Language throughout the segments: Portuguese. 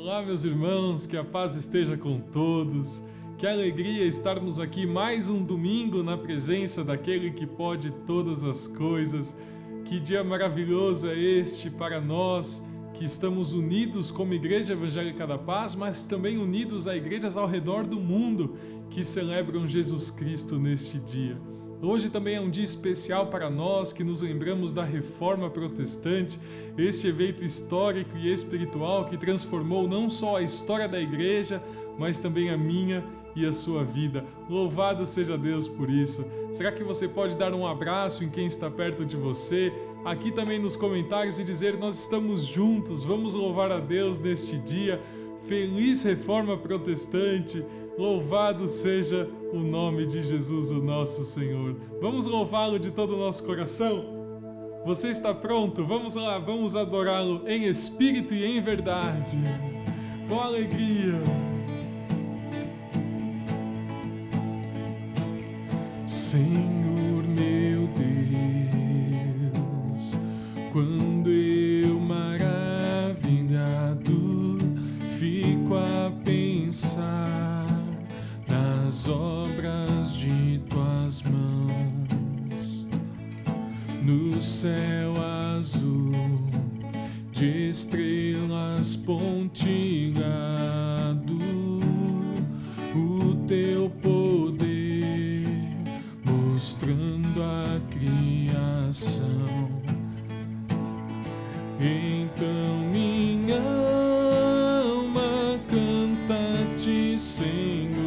Olá, meus irmãos, que a paz esteja com todos. Que alegria estarmos aqui mais um domingo na presença daquele que pode todas as coisas. Que dia maravilhoso é este para nós que estamos unidos como Igreja Evangélica da Paz, mas também unidos a igrejas ao redor do mundo que celebram Jesus Cristo neste dia. Hoje também é um dia especial para nós que nos lembramos da Reforma Protestante, este evento histórico e espiritual que transformou não só a história da igreja, mas também a minha e a sua vida. Louvado seja Deus por isso. Será que você pode dar um abraço em quem está perto de você? Aqui também nos comentários e dizer: nós estamos juntos, vamos louvar a Deus neste dia. Feliz Reforma Protestante. Louvado seja o nome de Jesus, o nosso Senhor. Vamos louvá-lo de todo o nosso coração? Você está pronto? Vamos lá, vamos adorá-lo em espírito e em verdade. Com alegria. Senhor meu Deus, quando eu maravilhado fico a pensar nas obras de tuas mãos, no céu azul de estrelas pontilhado, o teu poder mostrando a criação. Então minha alma canta-te, Senhor.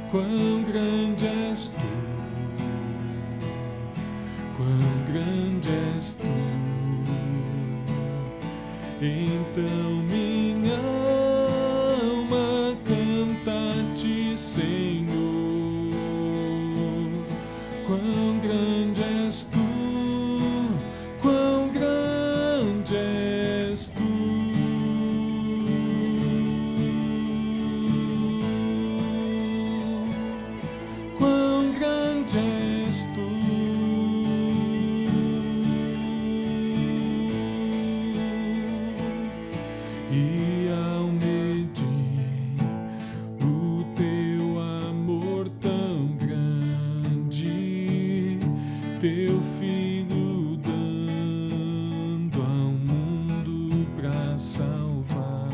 Quão grande és tu, quão grande és tu. Então minha alma canta-te, Senhor. Quão grande és tu, quão grande és tu. E ao medir o teu amor tão grande, teu filho dando ao mundo pra salvar,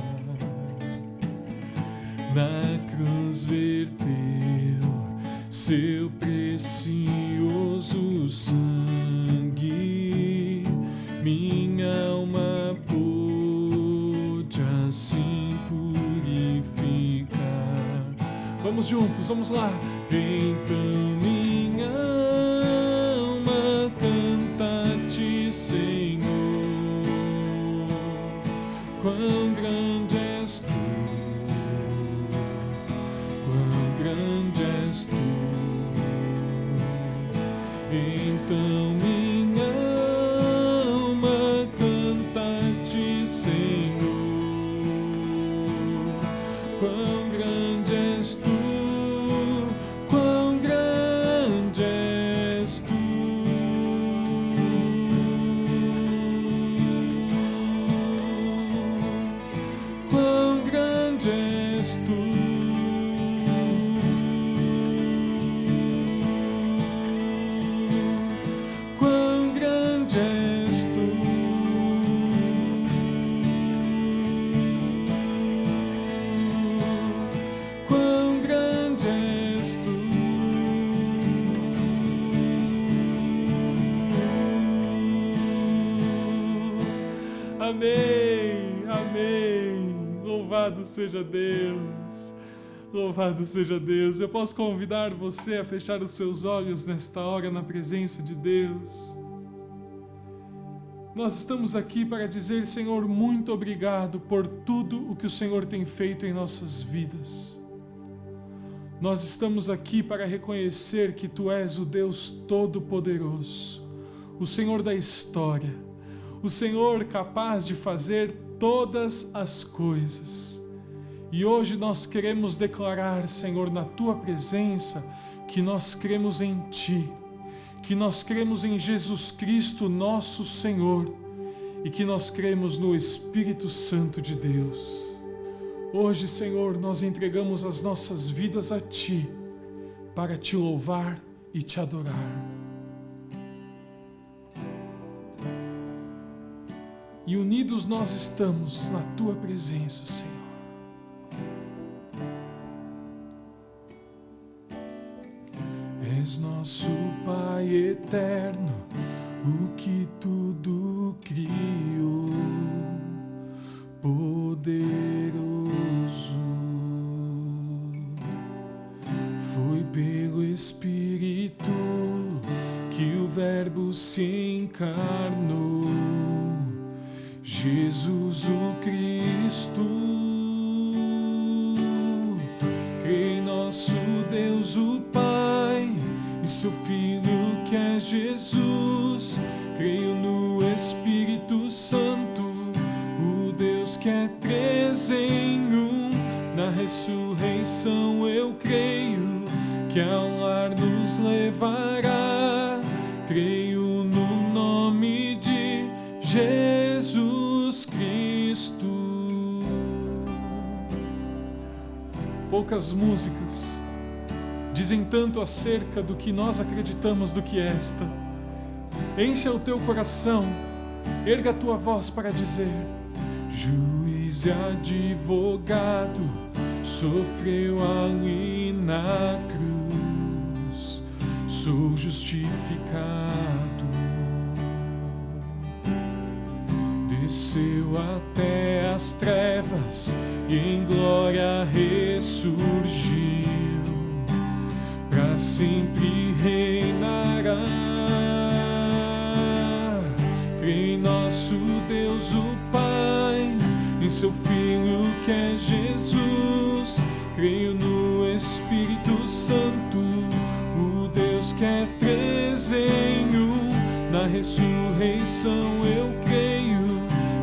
na cruz verteu seu precioso sangue, minha alma pôde assim purificar. Vamos juntos, vamos lá. Então minha alma canta-te, Senhor. Quão grande és tu, quão grande és tu. Então minha alma canta-te, Senhor. Quão grande és tu, quão grande és tu. Quão grande és tu. Amém, amém. Louvado seja Deus, louvado seja Deus. Eu posso convidar você a fechar os seus olhos nesta hora na presença de Deus. Nós estamos aqui para dizer: Senhor, muito obrigado por tudo o que o Senhor tem feito em nossas vidas. Nós estamos aqui para reconhecer que Tu és o Deus Todo-Poderoso, o Senhor da história, o Senhor capaz de fazer todas as coisas. E hoje nós queremos declarar, Senhor, na Tua presença, que nós cremos em Ti, que nós cremos em Jesus Cristo, nosso Senhor, e que nós cremos no Espírito Santo de Deus. Hoje, Senhor, nós entregamos as nossas vidas a Ti para Te louvar e Te adorar. E unidos nós estamos na Tua presença, Senhor. És nosso Pai eterno, o que tudo criou, poderoso. Foi pelo Espírito que o Verbo se encarnou, Jesus o Cristo. Crê em nosso Deus o Pai e seu Filho que é Jesus. Creio no Espírito Santo, o Deus que é três em um. Na ressurreição eu creio que ao lar nos levará. Creio no nome de Jesus Cristo. Poucas músicas dizem tanto acerca do que nós acreditamos do que esta. Encha o teu coração, erga a tua voz para dizer: juiz e advogado sofreu ali na cruz, sou justificado. Desceu até as trevas e em glória ressurgiu, para sempre reinará. Crê em nosso Deus o Pai, em seu Filho que é Jesus. Creio no Espírito Santo, o Deus que é três em um. Na ressurreição eu creio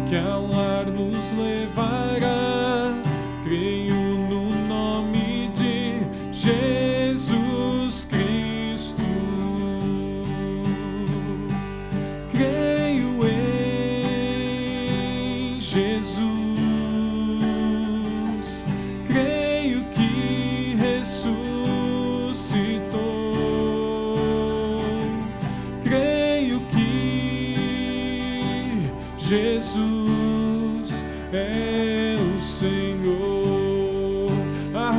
que ao lar nos levará. Creio no nome de Jesus Cristo. Creio em Jesus. Creio que ressuscitou. Creio que Jesus é o Senhor.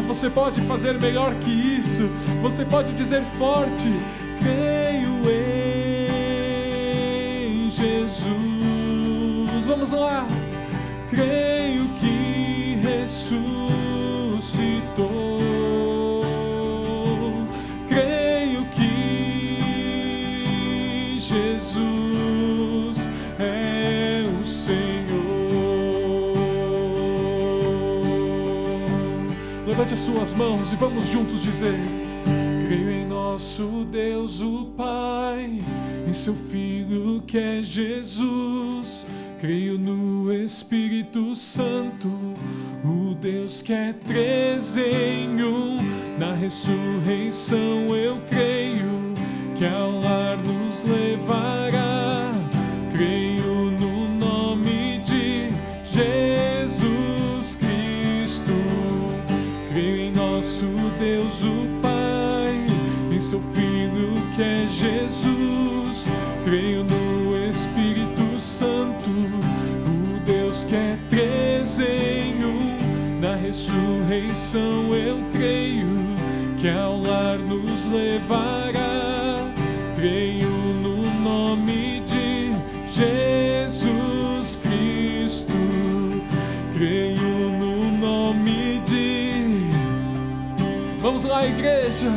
Você pode fazer melhor que isso. Você pode dizer forte: creio em Jesus. Vamos lá. Creio que ressuscitou. Creio que Jesus é o Senhor. Levante as suas mãos e vamos juntos dizer: creio em nosso Deus o Pai, em seu Filho que é Jesus. Creio no Espírito Santo, o Deus que é três em um. Na ressurreição eu creio que ao lar nos levará. Creio no nome de Jesus Cristo. Creio em nosso Deus o Pai, em seu Filho que é Jesus. Creio no Espírito Santo, o Deus que é três em um. Na ressurreição eu creio que ao lar nos levará. Creio no nome de Jesus Cristo. Creio no nome de... Vamos lá, igreja!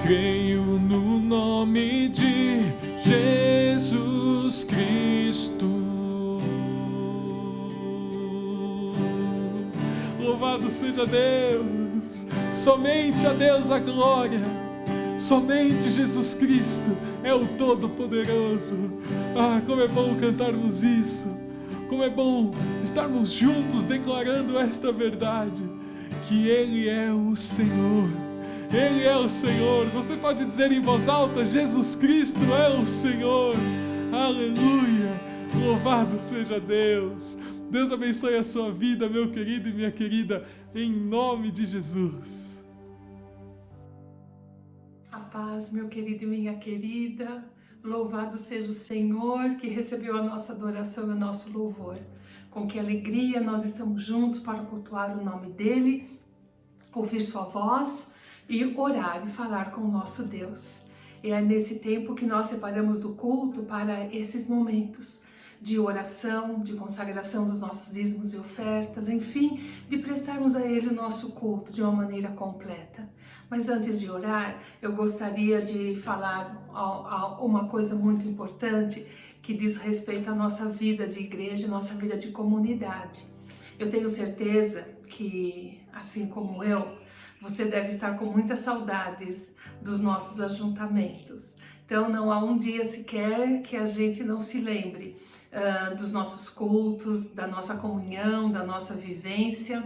Creio no nome de Jesus Cristo. Louvado seja Deus! Somente a Deus a glória. Somente Jesus Cristo é o Todo-Poderoso. Como é bom cantarmos isso. Como é bom estarmos juntos declarando esta verdade, que Ele é o Senhor. Ele é o Senhor. Você pode dizer em voz alta: Jesus Cristo é o Senhor. Aleluia. Louvado seja Deus! Deus abençoe a sua vida, meu querido e minha querida, em nome de Jesus. A paz, meu querido e minha querida. Louvado seja o Senhor que recebeu a nossa adoração e o nosso louvor. Com que alegria nós estamos juntos para cultuar o nome dEle, ouvir sua voz e orar e falar com o nosso Deus. E é nesse tempo que nós separamos do culto para esses momentos de oração, de consagração dos nossos dízimos e ofertas, enfim, de prestarmos a Ele o nosso culto de uma maneira completa. Mas antes de orar, eu gostaria de falar uma coisa muito importante que diz respeito à nossa vida de igreja, nossa vida de comunidade. Eu tenho certeza que, assim como eu, você deve estar com muitas saudades dos nossos ajuntamentos. Então, não há um dia sequer que a gente não se lembre dos nossos cultos, da nossa comunhão, da nossa vivência.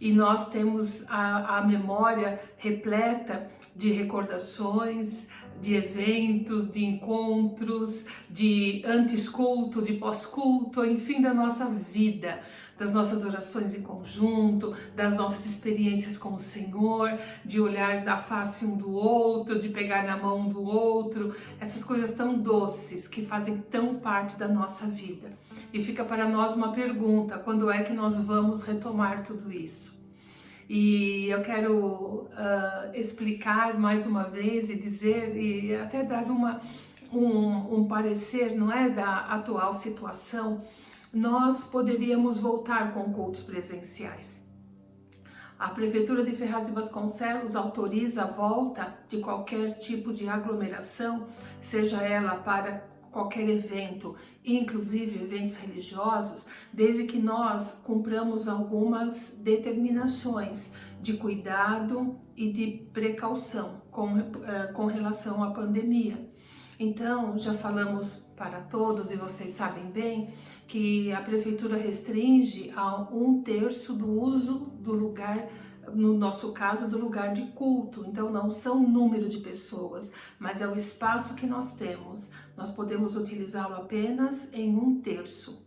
E nós temos a memória repleta de recordações, de eventos, de encontros, de antes-culto, de pós-culto, enfim, da nossa vida, das nossas orações em conjunto, das nossas experiências com o Senhor, de olhar da face um do outro, de pegar na mão um do outro, essas coisas tão doces que fazem tão parte da nossa vida. E fica para nós uma pergunta: quando é que nós vamos retomar tudo isso? E eu quero explicar mais uma vez e dizer, e até dar um parecer, não é, da atual situação. Nós poderíamos voltar com cultos presenciais. A Prefeitura de Ferraz de Vasconcelos autoriza a volta de qualquer tipo de aglomeração, seja ela para qualquer evento, inclusive eventos religiosos, desde que nós cumpramos algumas determinações de cuidado e de precaução com relação à pandemia. Então, já falamos para todos, e vocês sabem bem, que a Prefeitura restringe a 1/3 do uso do lugar, no nosso caso, do lugar de culto. Então, não são número de pessoas, mas é o espaço que nós temos. Nós podemos utilizá-lo apenas em 1/3.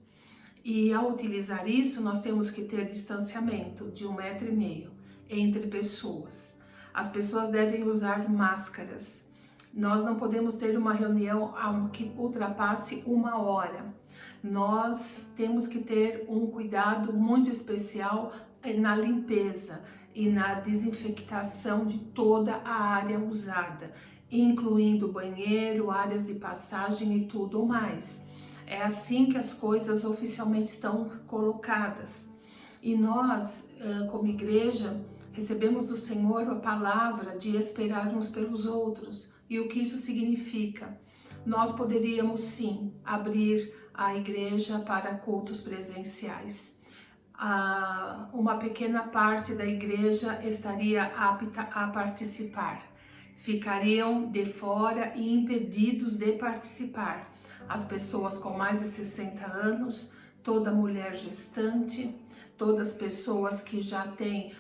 E ao utilizar isso, nós temos que ter distanciamento de 1,5 metro entre pessoas. As pessoas devem usar máscaras. Nós não podemos ter uma reunião que ultrapasse 1 hora. Nós temos que ter um cuidado muito especial na limpeza e na desinfectação de toda a área usada, incluindo banheiro, áreas de passagem e tudo mais. É assim que as coisas oficialmente estão colocadas. E nós, como igreja, recebemos do Senhor a palavra de esperar uns pelos outros. E o que isso significa? Nós poderíamos sim abrir a igreja para cultos presenciais. Uma pequena parte da igreja estaria apta a participar. Ficariam de fora e impedidos de participar as pessoas com mais de 60 anos, toda mulher gestante, todas as pessoas que já têm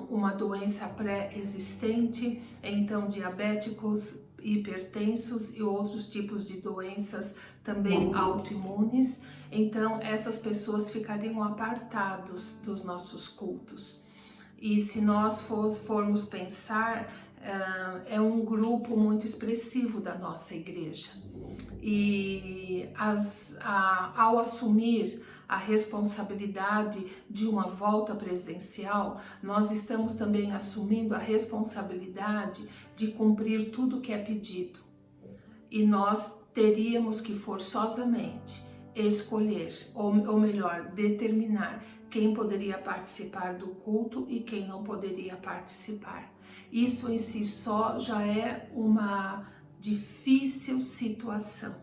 uma doença pré-existente, então diabéticos, hipertensos e outros tipos de doenças também autoimunes. Então essas pessoas ficariam apartados dos nossos cultos. E se nós formos pensar, é um grupo muito expressivo da nossa igreja. E ao assumir a responsabilidade de uma volta presencial, nós estamos também assumindo a responsabilidade de cumprir tudo o que é pedido. E nós teríamos que forçosamente escolher, ou melhor, determinar quem poderia participar do culto e quem não poderia participar. Isso em si só já é uma difícil situação.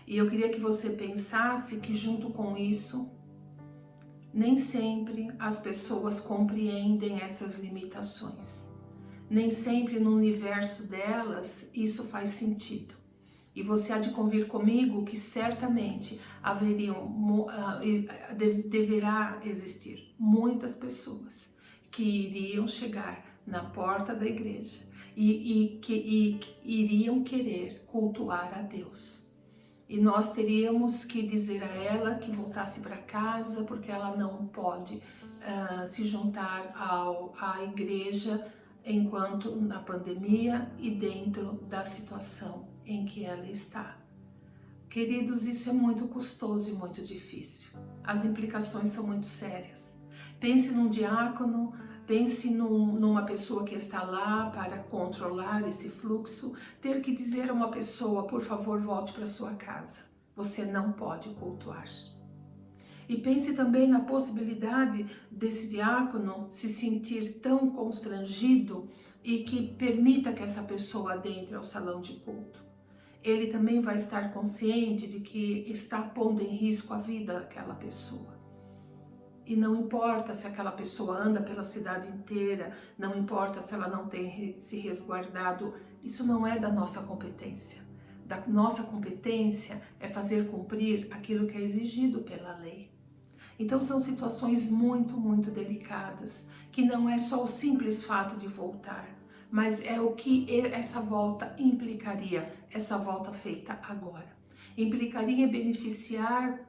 E eu queria que você pensasse que junto com isso, nem sempre as pessoas compreendem essas limitações. Nem sempre no universo delas isso faz sentido. E você há de convir comigo que certamente deverá existir muitas pessoas que iriam chegar na porta da igreja e iriam querer cultuar a Deus. e nós teríamos que dizer a ela que voltasse para casa porque ela não pode se juntar à igreja enquanto na pandemia e dentro da situação em que ela está. Queridos, isso é muito custoso e muito difícil. As implicações são muito sérias. Pense num diácono, pense numa pessoa que está lá para controlar esse fluxo, ter que dizer a uma pessoa, por favor, volte para sua casa. Você não pode cultuar. E pense também na possibilidade desse diácono se sentir tão constrangido e que permita que essa pessoa adentre ao salão de culto. Ele também vai estar consciente de que está pondo em risco a vida daquela pessoa. E não importa se aquela pessoa anda pela cidade inteira, não importa se ela não tem se resguardado, isso não é da nossa competência. Da nossa competência é fazer cumprir aquilo que é exigido pela lei. Então são situações muito, muito delicadas, que não é só o simples fato de voltar, mas é o que essa volta implicaria, essa volta feita agora. Implicaria em beneficiar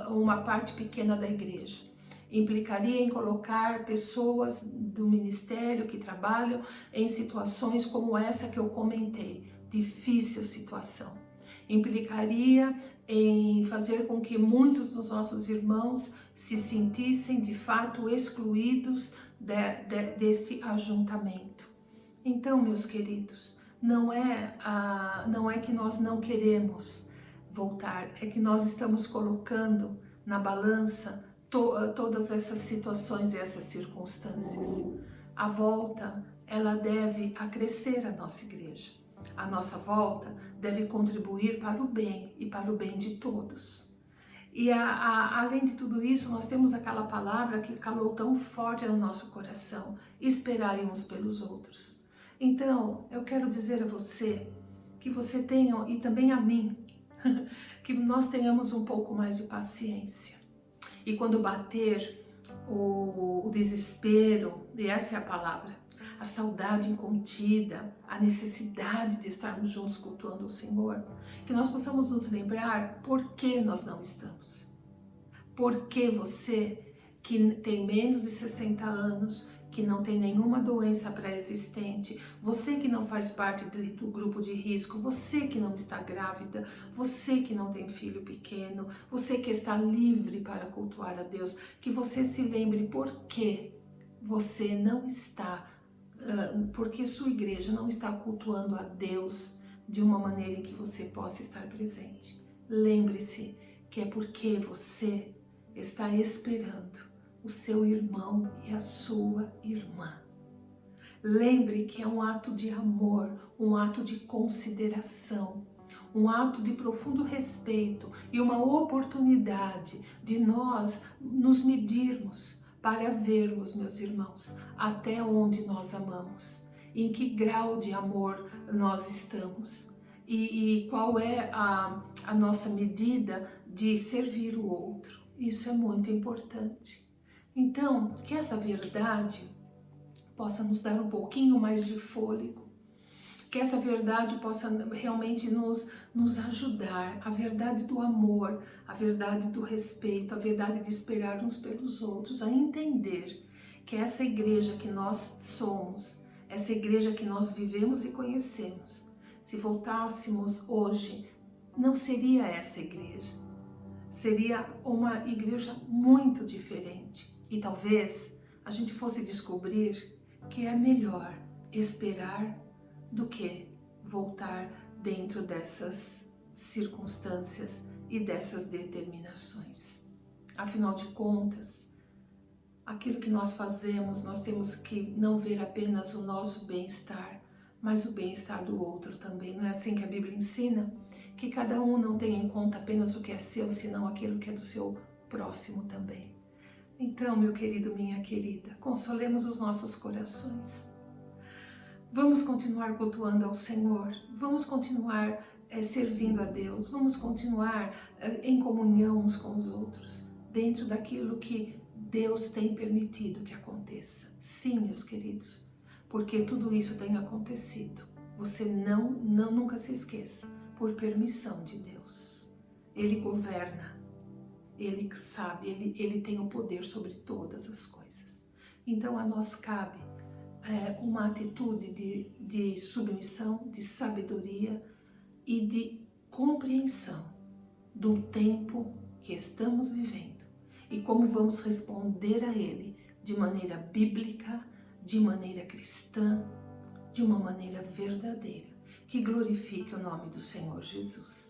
uma parte pequena da igreja. Implicaria em colocar pessoas do ministério que trabalham em situações como essa que eu comentei, difícil situação. Implicaria em fazer com que muitos dos nossos irmãos se sentissem de fato excluídos deste ajuntamento. Então, meus queridos, não é que nós não queremos voltar, é que nós estamos colocando na balança todas essas situações e essas circunstâncias. A volta, ela deve acrescer a nossa igreja. A nossa volta deve contribuir para o bem e para o bem de todos. E além de tudo isso, nós temos aquela palavra que calou tão forte no nosso coração: esperai uns pelos outros. Então, eu quero dizer a você, que você tenha, e também a mim, que nós tenhamos um pouco mais de paciência. E quando bater o desespero, e essa é a palavra, a saudade incontida, a necessidade de estarmos juntos cultuando o Senhor, que nós possamos nos lembrar por que nós não estamos. Por que você, que tem menos de 60 anos, que não tem nenhuma doença pré-existente, você que não faz parte do grupo de risco, você que não está grávida, você que não tem filho pequeno, você que está livre para cultuar a Deus, que você se lembre por que você não está, porque sua igreja não está cultuando a Deus de uma maneira em que você possa estar presente. Lembre-se que é porque você está esperando o seu irmão e a sua irmã. Lembre que é um ato de amor, um ato de consideração, um ato de profundo respeito e uma oportunidade de nós nos medirmos para vermos, meus irmãos, até onde nós amamos, em que grau de amor nós estamos e qual é a nossa medida de servir o outro. Isso é muito importante. Então, que essa verdade possa nos dar um pouquinho mais de fôlego, que essa verdade possa realmente nos ajudar, a verdade do amor, a verdade do respeito, a verdade de esperar uns pelos outros, a entender que essa igreja que nós somos, essa igreja que nós vivemos e conhecemos, se voltássemos hoje, não seria essa igreja, seria uma igreja muito diferente. E talvez a gente fosse descobrir que é melhor esperar do que voltar dentro dessas circunstâncias e dessas determinações. Afinal de contas, aquilo que nós fazemos, nós temos que não ver apenas o nosso bem-estar, mas o bem-estar do outro também. Não é assim que a Bíblia ensina? Que cada um não tenha em conta apenas o que é seu, senão aquilo que é do seu próximo também. Então, meu querido, minha querida, consolemos os nossos corações. Vamos continuar cultuando ao Senhor, vamos continuar servindo a Deus, vamos continuar em comunhão uns com os outros, dentro daquilo que Deus tem permitido que aconteça. Sim, meus queridos, porque tudo isso tem acontecido. Você nunca se esqueça, por permissão de Deus. Ele governa, Ele sabe, Ele tem o poder sobre todas as coisas. Então a nós cabe uma atitude de submissão, de sabedoria e de compreensão do tempo que estamos vivendo e como vamos responder a ele de maneira bíblica, de maneira cristã, de uma maneira verdadeira, que glorifique o nome do Senhor Jesus.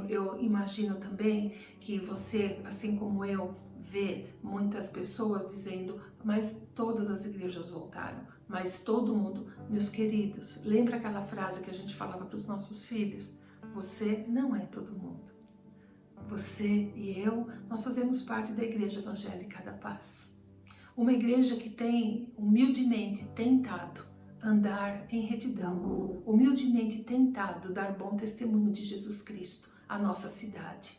Eu imagino também que você, assim como eu, vê muitas pessoas dizendo, mas todas as igrejas voltaram, mas todo mundo, meus queridos, lembra aquela frase que a gente falava para os nossos filhos? Você não é todo mundo. Você e eu, nós fazemos parte da Igreja Evangélica da Paz. Uma igreja que tem humildemente tentado andar em retidão, humildemente tentado dar bom testemunho de Jesus Cristo à nossa cidade,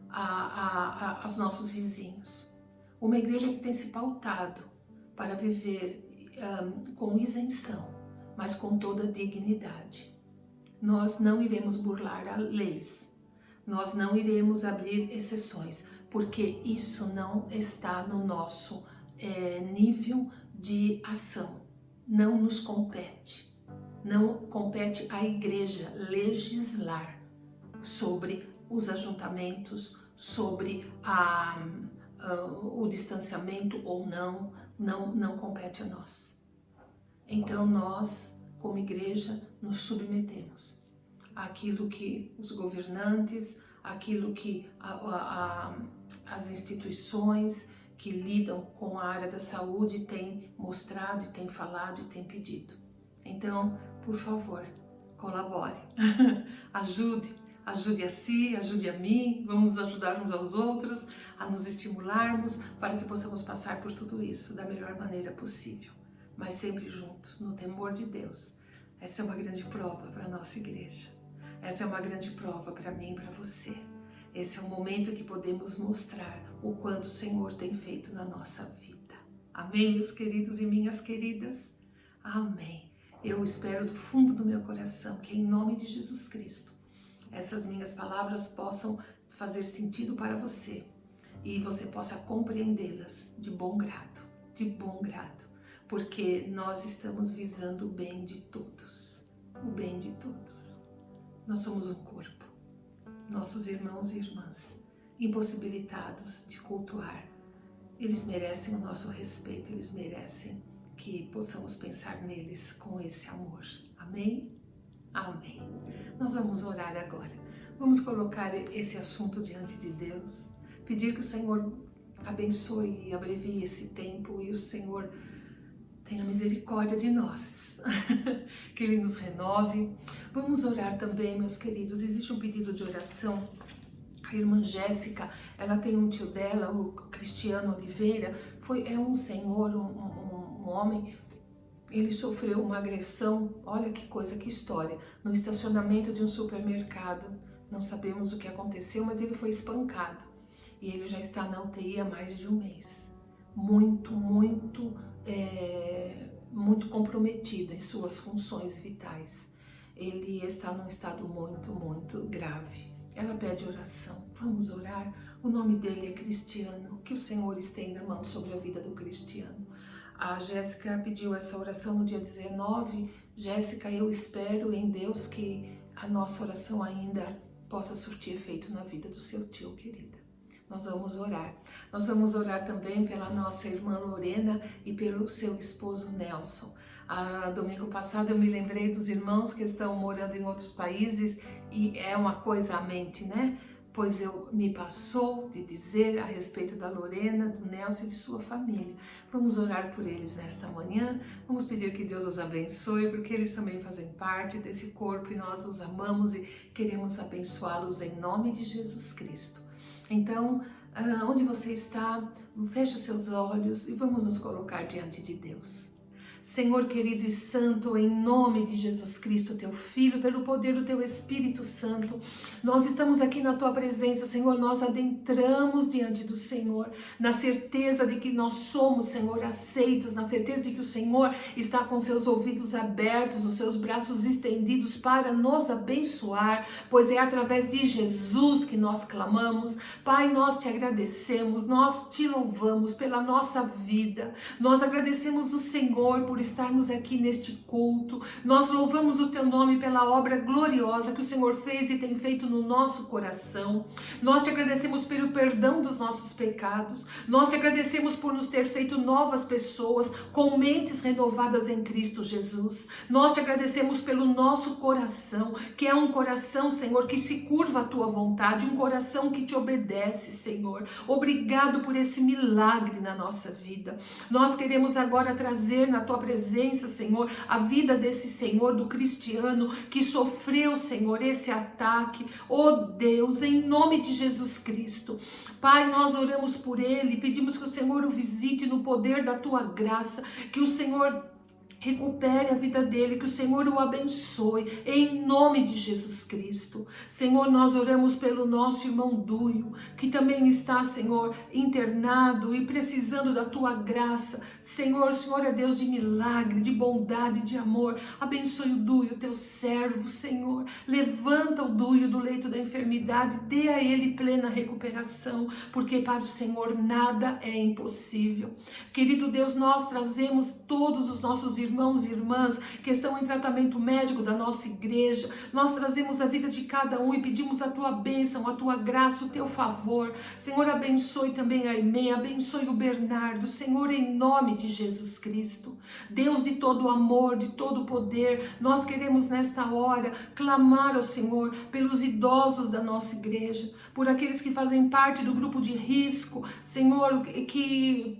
aos nossos vizinhos. Uma igreja que tem se pautado para viver com isenção, mas com toda dignidade. Nós não iremos burlar as leis, nós não iremos abrir exceções, porque isso não está no nosso nível de ação. Não nos compete. Não compete à igreja legislar sobre os ajuntamentos, sobre o distanciamento ou não. Não compete a nós. Então nós, como igreja, nos submetemos àquilo que os governantes, àquilo que as instituições que lidam com a área da saúde têm mostrado, e têm falado e têm pedido. Então, por favor, colabore, ajude a si, ajude a mim, vamos ajudar uns aos outros, a nos estimularmos para que possamos passar por tudo isso da melhor maneira possível, mas sempre juntos, no temor de Deus. Essa é uma grande prova para a nossa igreja, essa é uma grande prova para mim e para você. Esse é um momento que podemos mostrar o quanto o Senhor tem feito na nossa vida. Amém, meus queridos e minhas queridas? Amém. Eu espero do fundo do meu coração que, em nome de Jesus Cristo, essas minhas palavras possam fazer sentido para você e você possa compreendê-las de bom grado, porque nós estamos visando o bem de todos, o bem de todos. Nós somos um corpo. Nossos irmãos e irmãs, impossibilitados de cultuar, eles merecem o nosso respeito, eles merecem que possamos pensar neles com esse amor. Amém? Amém. Nós vamos orar agora. Vamos colocar esse assunto diante de Deus, pedir que o Senhor abençoe e abrevie esse tempo e o Senhor tenha misericórdia de nós, que Ele nos renove. Vamos orar também, meus queridos. Existe um pedido de oração. A irmã Jéssica, ela tem um tio dela, o Cristiano Oliveira, é um senhor, um homem. Ele sofreu uma agressão, olha que coisa, que história, no estacionamento de um supermercado. Não sabemos o que aconteceu, mas ele foi espancado. E ele já está na UTI há mais de um mês. Muito comprometido em suas funções vitais. Ele está num estado muito grave. Ela pede oração. Vamos orar. O nome dele é Cristiano. Que o Senhor estenda a mão sobre a vida do Cristiano. A Jéssica pediu essa oração no dia 19. Jéssica, eu espero em Deus que a nossa oração ainda possa surtir efeito na vida do seu tio, querida. Nós vamos orar. Nós vamos orar também pela nossa irmã Lorena e pelo seu esposo Nelson. Domingo passado eu me lembrei dos irmãos que estão morando em outros países e é uma coisa à mente, né? Pois me passou de dizer a respeito da Lorena, do Nelson e de sua família. Vamos orar por eles nesta manhã, vamos pedir que Deus os abençoe, porque eles também fazem parte desse corpo e nós os amamos e queremos abençoá-los em nome de Jesus Cristo. Então, onde você está, feche os seus olhos e vamos nos colocar diante de Deus. Senhor querido e santo, em nome de Jesus Cristo, teu Filho, pelo poder do teu Espírito Santo, nós estamos aqui na tua presença, Senhor, nós adentramos diante do Senhor, na certeza de que nós somos, Senhor, aceitos, na certeza de que o Senhor está com seus ouvidos abertos, os seus braços estendidos para nos abençoar, pois é através de Jesus que nós clamamos. Pai, nós te agradecemos, nós te louvamos pela nossa vida, nós agradecemos o Senhor por estarmos aqui neste culto, nós louvamos o teu nome pela obra gloriosa que o Senhor fez e tem feito no nosso coração, nós te agradecemos pelo perdão dos nossos pecados, nós te agradecemos por nos ter feito novas pessoas com mentes renovadas em Cristo Jesus, nós te agradecemos pelo nosso coração, que é um coração, Senhor, que se curva à tua vontade, um coração que te obedece, Senhor. Obrigado por esse milagre na nossa vida. Nós queremos agora trazer na tua presença, Senhor, a vida desse Senhor, do cristiano que sofreu, Senhor, esse ataque. Oh Deus, em nome de Jesus Cristo. Pai, nós oramos por ele, pedimos que o Senhor o visite no poder da tua graça, que o Senhor recupere a vida dele, que o Senhor o abençoe, em nome de Jesus Cristo. Senhor, nós oramos pelo nosso irmão Duio, que também está, Senhor, internado e precisando da tua graça. Senhor, o Senhor é Deus de milagre, de bondade, de amor. Abençoe o Duio, teu servo, Senhor. Levanta o Duio do leito da enfermidade, dê a ele plena recuperação, porque para o Senhor nada é impossível. Querido Deus, nós trazemos todos os nossos irmãos e irmãs que estão em tratamento médico da nossa igreja, nós trazemos a vida de cada um e pedimos a tua bênção, a tua graça, o teu favor. Senhor, abençoe também a Aimee, abençoe o Bernardo, Senhor, em nome de Jesus Cristo. Deus de todo amor, de todo poder, nós queremos nesta hora clamar ao Senhor pelos idosos da nossa igreja, por aqueles que fazem parte do grupo de risco, Senhor, que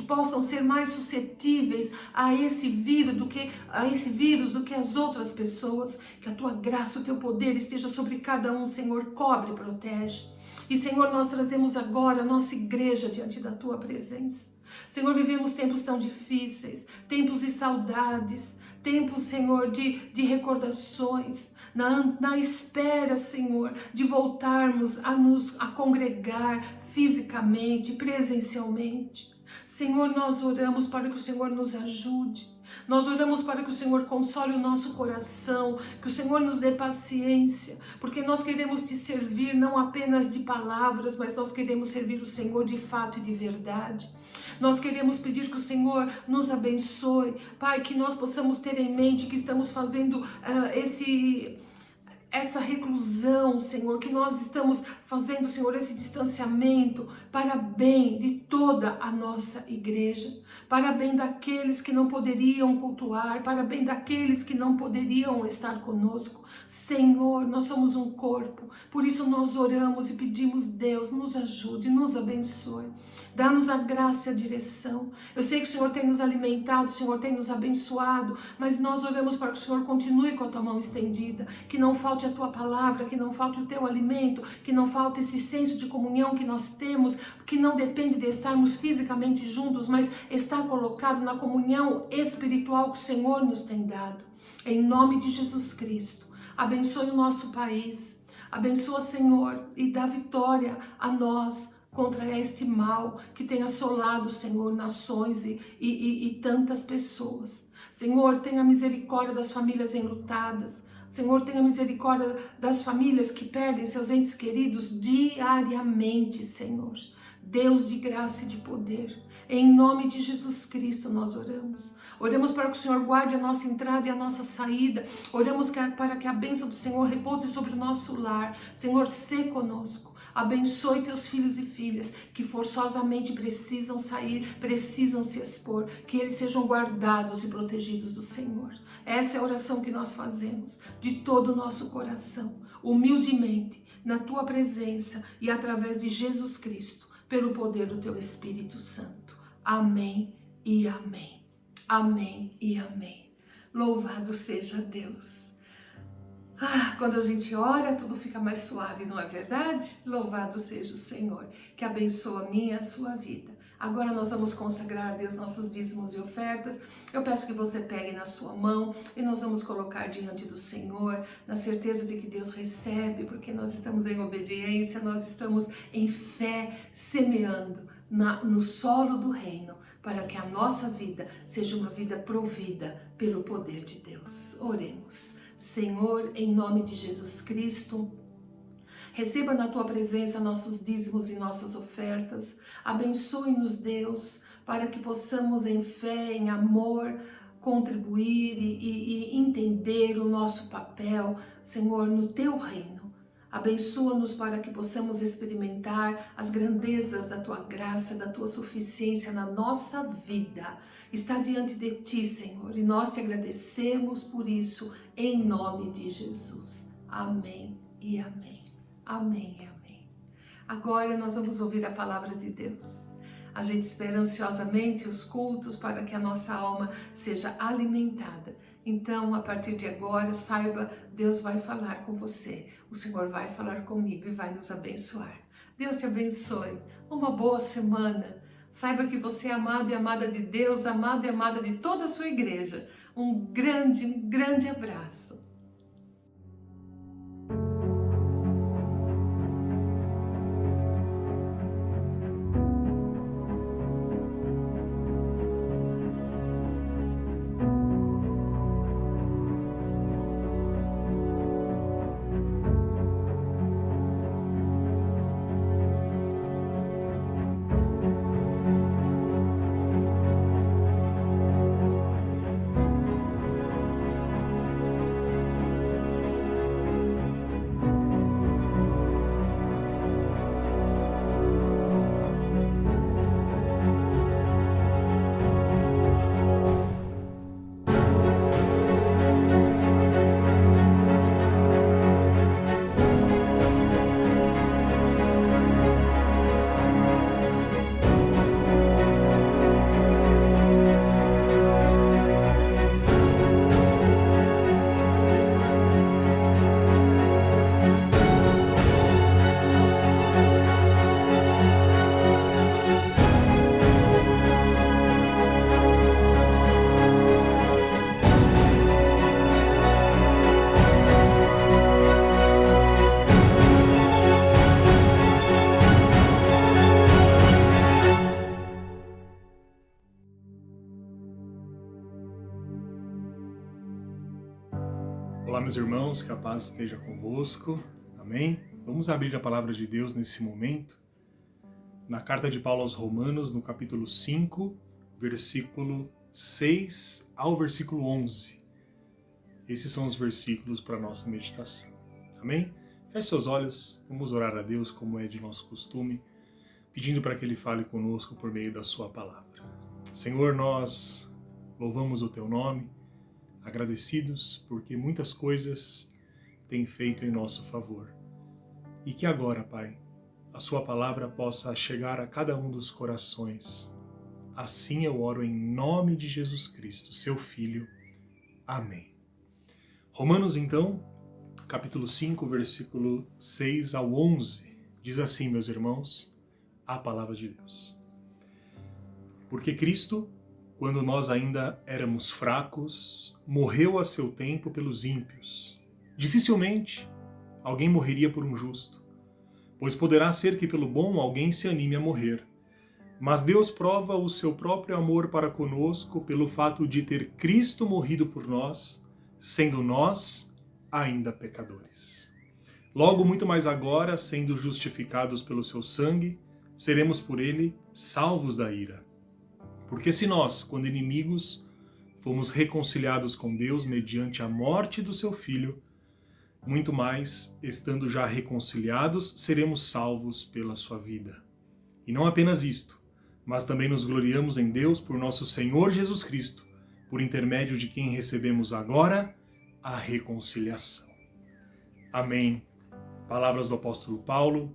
possam ser mais suscetíveis a esse vírus do que as outras pessoas. Que a tua graça, o teu poder esteja sobre cada um, Senhor, cobre e protege. E Senhor, nós trazemos agora a nossa igreja diante da tua presença. Senhor, vivemos tempos tão difíceis, tempos de saudades, tempos, Senhor, de recordações, na espera, Senhor, de voltarmos a congregar fisicamente, presencialmente. Senhor, nós oramos para que o Senhor nos ajude. Nós oramos para que o Senhor console o nosso coração, que o Senhor nos dê paciência, porque nós queremos te servir não apenas de palavras, mas nós queremos servir o Senhor de fato e de verdade. Nós queremos pedir que o Senhor nos abençoe, Pai, que nós possamos ter em mente que estamos fazendo essa reclusão, Senhor, que nós estamos fazendo, Senhor, esse distanciamento para bem de toda a nossa igreja, para bem daqueles que não poderiam cultuar, para bem daqueles que não poderiam estar conosco. Senhor, nós somos um corpo, por isso nós oramos e pedimos, Deus, nos ajude, nos abençoe. Dá-nos a graça e a direção. Eu sei que o Senhor tem nos alimentado, o Senhor tem nos abençoado, mas nós oramos para que o Senhor continue com a tua mão estendida, que não falte a tua palavra, que não falte o teu alimento, que não falte esse senso de comunhão que nós temos, que não depende de estarmos fisicamente juntos, mas está colocado na comunhão espiritual que o Senhor nos tem dado. Em nome de Jesus Cristo, abençoe o nosso país, abençoa, Senhor, e dá vitória a nós, contra este mal que tem assolado, Senhor, nações e tantas pessoas. Senhor, tenha misericórdia das famílias enlutadas. Senhor, tenha misericórdia das famílias que perdem seus entes queridos diariamente, Senhor. Deus de graça e de poder. Em nome de Jesus Cristo nós oramos. Oramos para que o Senhor guarde a nossa entrada e a nossa saída. Oramos para que a bênção do Senhor repouse sobre o nosso lar. Senhor, sê conosco. Abençoe teus filhos e filhas que forçosamente precisam sair, precisam se expor, que eles sejam guardados e protegidos do Senhor. Essa é a oração que nós fazemos de todo o nosso coração, humildemente, na tua presença e através de Jesus Cristo, pelo poder do teu Espírito Santo. Amém e amém. Amém e amém. Louvado seja Deus. Quando a gente ora, tudo fica mais suave, não é verdade? Louvado seja o Senhor, que abençoa a minha e a sua vida. Agora nós vamos consagrar a Deus nossos dízimos e ofertas. Eu peço que você pegue na sua mão e nós vamos colocar diante do Senhor, na certeza de que Deus recebe, porque nós estamos em obediência, nós estamos em fé, semeando no solo do reino, para que a nossa vida seja uma vida provida pelo poder de Deus. Oremos. Senhor, em nome de Jesus Cristo, receba na Tua presença nossos dízimos e nossas ofertas. Abençoe-nos, Deus, para que possamos em fé, em amor, contribuir e entender o nosso papel, Senhor, no Teu reino. Abençoa-nos para que possamos experimentar as grandezas da Tua graça, da Tua suficiência na nossa vida. Está diante de Ti, Senhor, e nós Te agradecemos por isso, em nome de Jesus. Amém e amém. Amém e amém. Agora nós vamos ouvir a palavra de Deus. A gente espera ansiosamente os cultos para que a nossa alma seja alimentada. Então, a partir de agora, saiba, Deus vai falar com você. O Senhor vai falar comigo e vai nos abençoar. Deus te abençoe. Uma boa semana. Saiba que você é amado e amada de Deus, amado e amada de toda a sua igreja. Um grande abraço. Olá, meus irmãos, que a paz esteja convosco. Amém? Vamos abrir a palavra de Deus nesse momento, na carta de Paulo aos Romanos, no capítulo 5, versículo 6 ao versículo 11. Esses são os versículos para a nossa meditação. Amém? Feche seus olhos, vamos orar a Deus como é de nosso costume, pedindo para que Ele fale conosco por meio da sua palavra. Senhor, nós louvamos o Teu nome, agradecidos porque muitas coisas tem feito em nosso favor. E que agora, Pai, a Sua palavra possa chegar a cada um dos corações. Assim eu oro em nome de Jesus Cristo, Seu Filho. Amém. Romanos, então, capítulo 5, versículo 6 ao 11, diz assim, meus irmãos, a palavra de Deus. Porque Cristo, quando nós ainda éramos fracos, morreu a seu tempo pelos ímpios. Dificilmente alguém morreria por um justo, pois poderá ser que pelo bom alguém se anime a morrer. Mas Deus prova o seu próprio amor para conosco pelo fato de ter Cristo morrido por nós, sendo nós ainda pecadores. Logo, muito mais agora, sendo justificados pelo seu sangue, seremos por ele salvos da ira. Porque se nós, quando inimigos, fomos reconciliados com Deus mediante a morte do seu Filho, muito mais, estando já reconciliados, seremos salvos pela sua vida. E não apenas isto, mas também nos gloriamos em Deus por nosso Senhor Jesus Cristo, por intermédio de quem recebemos agora a reconciliação. Amém. Palavras do apóstolo Paulo,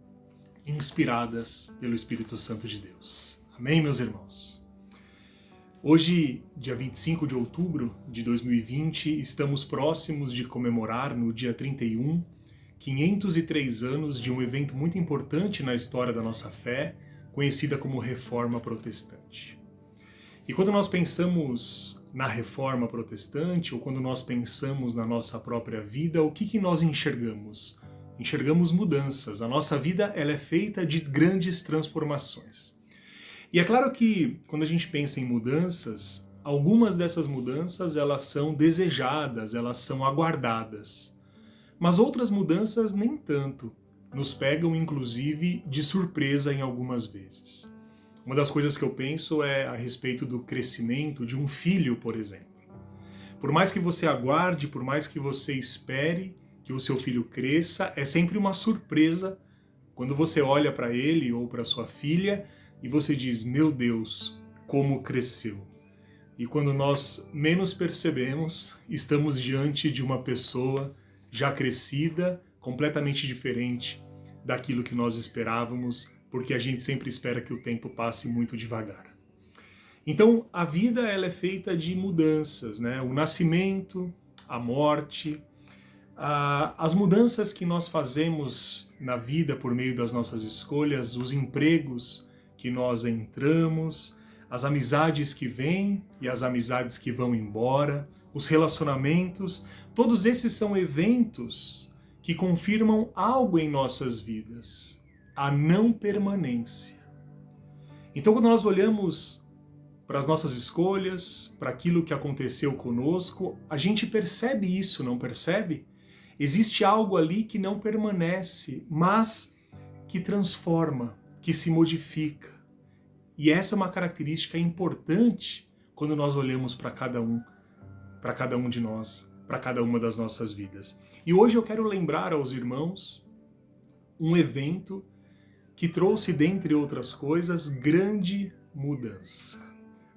inspiradas pelo Espírito Santo de Deus. Amém, meus irmãos. Hoje, dia 25 de outubro de 2020, estamos próximos de comemorar, no dia 31, 503 anos de um evento muito importante na história da nossa fé, conhecida como Reforma Protestante. E quando nós pensamos na Reforma Protestante, ou quando nós pensamos na nossa própria vida, o que nós enxergamos? Enxergamos mudanças. A nossa vida ela é feita de grandes transformações. E é claro que quando a gente pensa em mudanças, algumas dessas mudanças elas são desejadas, elas são aguardadas. Mas outras mudanças nem tanto. Nos pegam inclusive de surpresa em algumas vezes. Uma das coisas que eu penso é a respeito do crescimento de um filho, por exemplo. Por mais que você aguarde, por mais que você espere que o seu filho cresça, é sempre uma surpresa quando você olha para ele ou para sua filha e você diz, meu Deus, como cresceu. E quando nós menos percebemos, estamos diante de uma pessoa já crescida, completamente diferente daquilo que nós esperávamos, porque a gente sempre espera que o tempo passe muito devagar. Então, a vida ela é feita de mudanças, né? O nascimento, a morte, as mudanças que nós fazemos na vida por meio das nossas escolhas, os empregos que nós entramos, as amizades que vêm e as amizades que vão embora, os relacionamentos, todos esses são eventos que confirmam algo em nossas vidas, a não permanência. Então, quando nós olhamos para as nossas escolhas, para aquilo que aconteceu conosco, a gente percebe isso, não percebe? Existe algo ali que não permanece, mas que transforma, que se modifica. E essa é uma característica importante quando nós olhamos para cada um de nós, para cada uma das nossas vidas. E hoje eu quero lembrar aos irmãos um evento que trouxe, dentre outras coisas, grande mudança.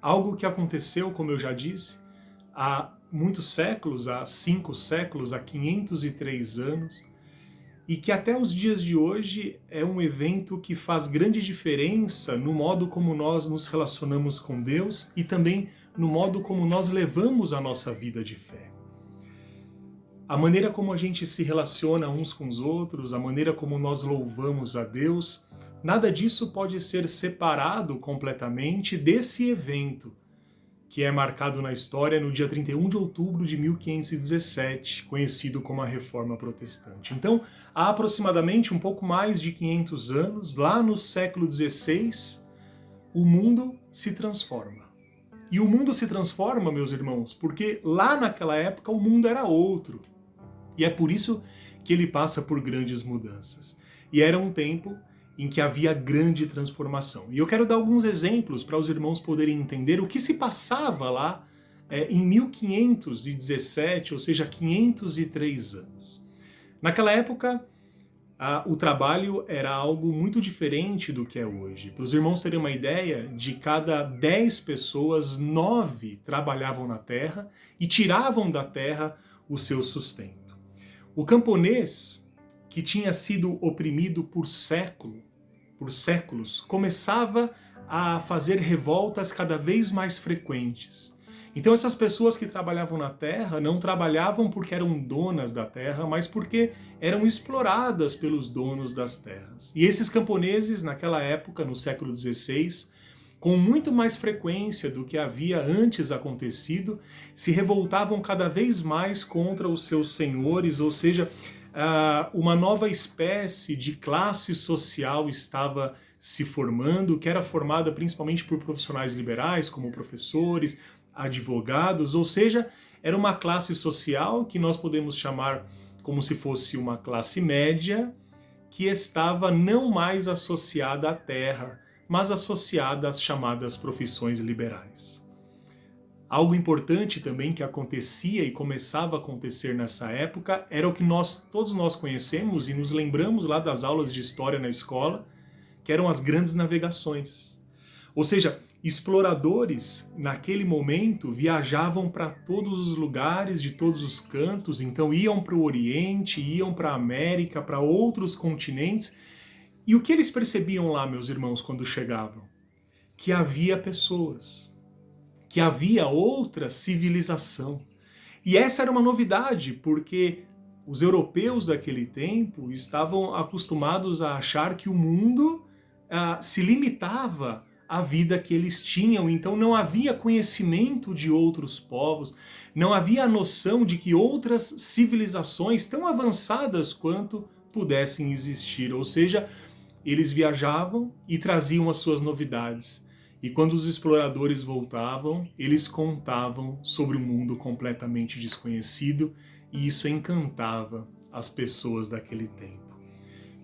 Algo que aconteceu, como eu já disse, há muitos séculos, há 5 séculos, há 503 anos, e que até os dias de hoje é um evento que faz grande diferença no modo como nós nos relacionamos com Deus e também no modo como nós levamos a nossa vida de fé. A maneira como a gente se relaciona uns com os outros, a maneira como nós louvamos a Deus, nada disso pode ser separado completamente desse evento que é marcado na história no dia 31 de outubro de 1517, conhecido como a Reforma Protestante. Então, há aproximadamente um pouco mais de 500 anos, lá no século XVI, o mundo se transforma. E o mundo se transforma, meus irmãos, porque lá naquela época o mundo era outro. E é por isso que ele passa por grandes mudanças. E era um tempo em que havia grande transformação. E eu quero dar alguns exemplos para os irmãos poderem entender o que se passava lá em 1517, ou seja, 503 anos. Naquela época, o trabalho era algo muito diferente do que é hoje. Para os irmãos terem uma ideia, de cada 10 pessoas, 9 trabalhavam na terra e tiravam da terra o seu sustento. O camponês, que tinha sido oprimido por séculos, começava a fazer revoltas cada vez mais frequentes. Então essas pessoas que trabalhavam na terra não trabalhavam porque eram donas da terra, mas porque eram exploradas pelos donos das terras. E esses camponeses, naquela época, no século XVI, com muito mais frequência do que havia antes acontecido, se revoltavam cada vez mais contra os seus senhores, ou seja, uma nova espécie de classe social estava se formando, que era formada principalmente por profissionais liberais, como professores, advogados, ou seja, era uma classe social que nós podemos chamar como se fosse uma classe média, que estava não mais associada à terra, mas associada às chamadas profissões liberais. Algo importante também que acontecia e começava a acontecer nessa época era o que todos nós conhecemos e nos lembramos lá das aulas de história na escola, que eram as grandes navegações. Ou seja, exploradores naquele momento viajavam para todos os lugares, de todos os cantos, então iam para o Oriente, iam para a América, para outros continentes. E o que eles percebiam lá, meus irmãos, quando chegavam? Que havia pessoas, que havia outra civilização. E essa era uma novidade, porque os europeus daquele tempo estavam acostumados a achar que o mundo se limitava à vida que eles tinham, então não havia conhecimento de outros povos, não havia a noção de que outras civilizações tão avançadas quanto pudessem existir, ou seja, eles viajavam e traziam as suas novidades. E quando os exploradores voltavam, eles contavam sobre um mundo completamente desconhecido, e isso encantava as pessoas daquele tempo.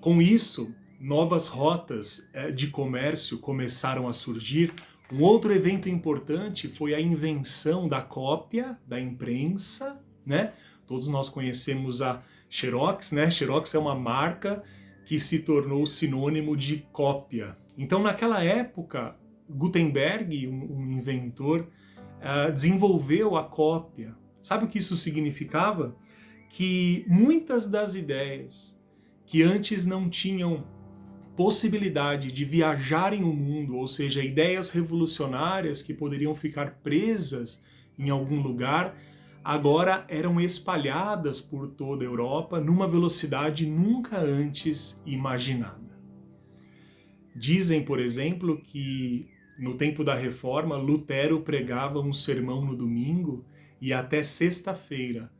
Com isso, novas rotas de comércio começaram a surgir. Um outro evento importante foi a invenção da cópia, da imprensa, né? Todos nós conhecemos a Xerox, né? Xerox é uma marca que se tornou sinônimo de cópia. Então, naquela época, Gutenberg, um inventor, desenvolveu a cópia. Sabe o que isso significava? Que muitas das ideias que antes não tinham possibilidade de viajarem o mundo, ou seja, ideias revolucionárias que poderiam ficar presas em algum lugar, agora eram espalhadas por toda a Europa numa velocidade nunca antes imaginada. Dizem, por exemplo, que no tempo da Reforma, Lutero pregava um sermão no domingo e até sexta-feira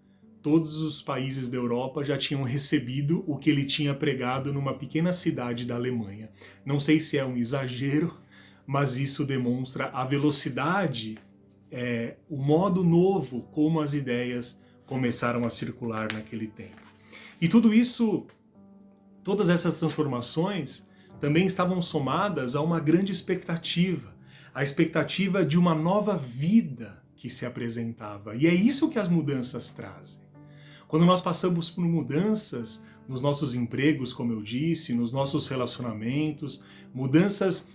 todos os países da Europa já tinham recebido o que ele tinha pregado numa pequena cidade da Alemanha. Não sei se é um exagero, mas isso demonstra a velocidade, o modo novo como as ideias começaram a circular naquele tempo. E tudo isso, todas essas transformações também estavam somadas a uma grande expectativa, a expectativa de uma nova vida que se apresentava. E é isso que as mudanças trazem. Quando nós passamos por mudanças nos nossos empregos, como eu disse, nos nossos relacionamentos, mudanças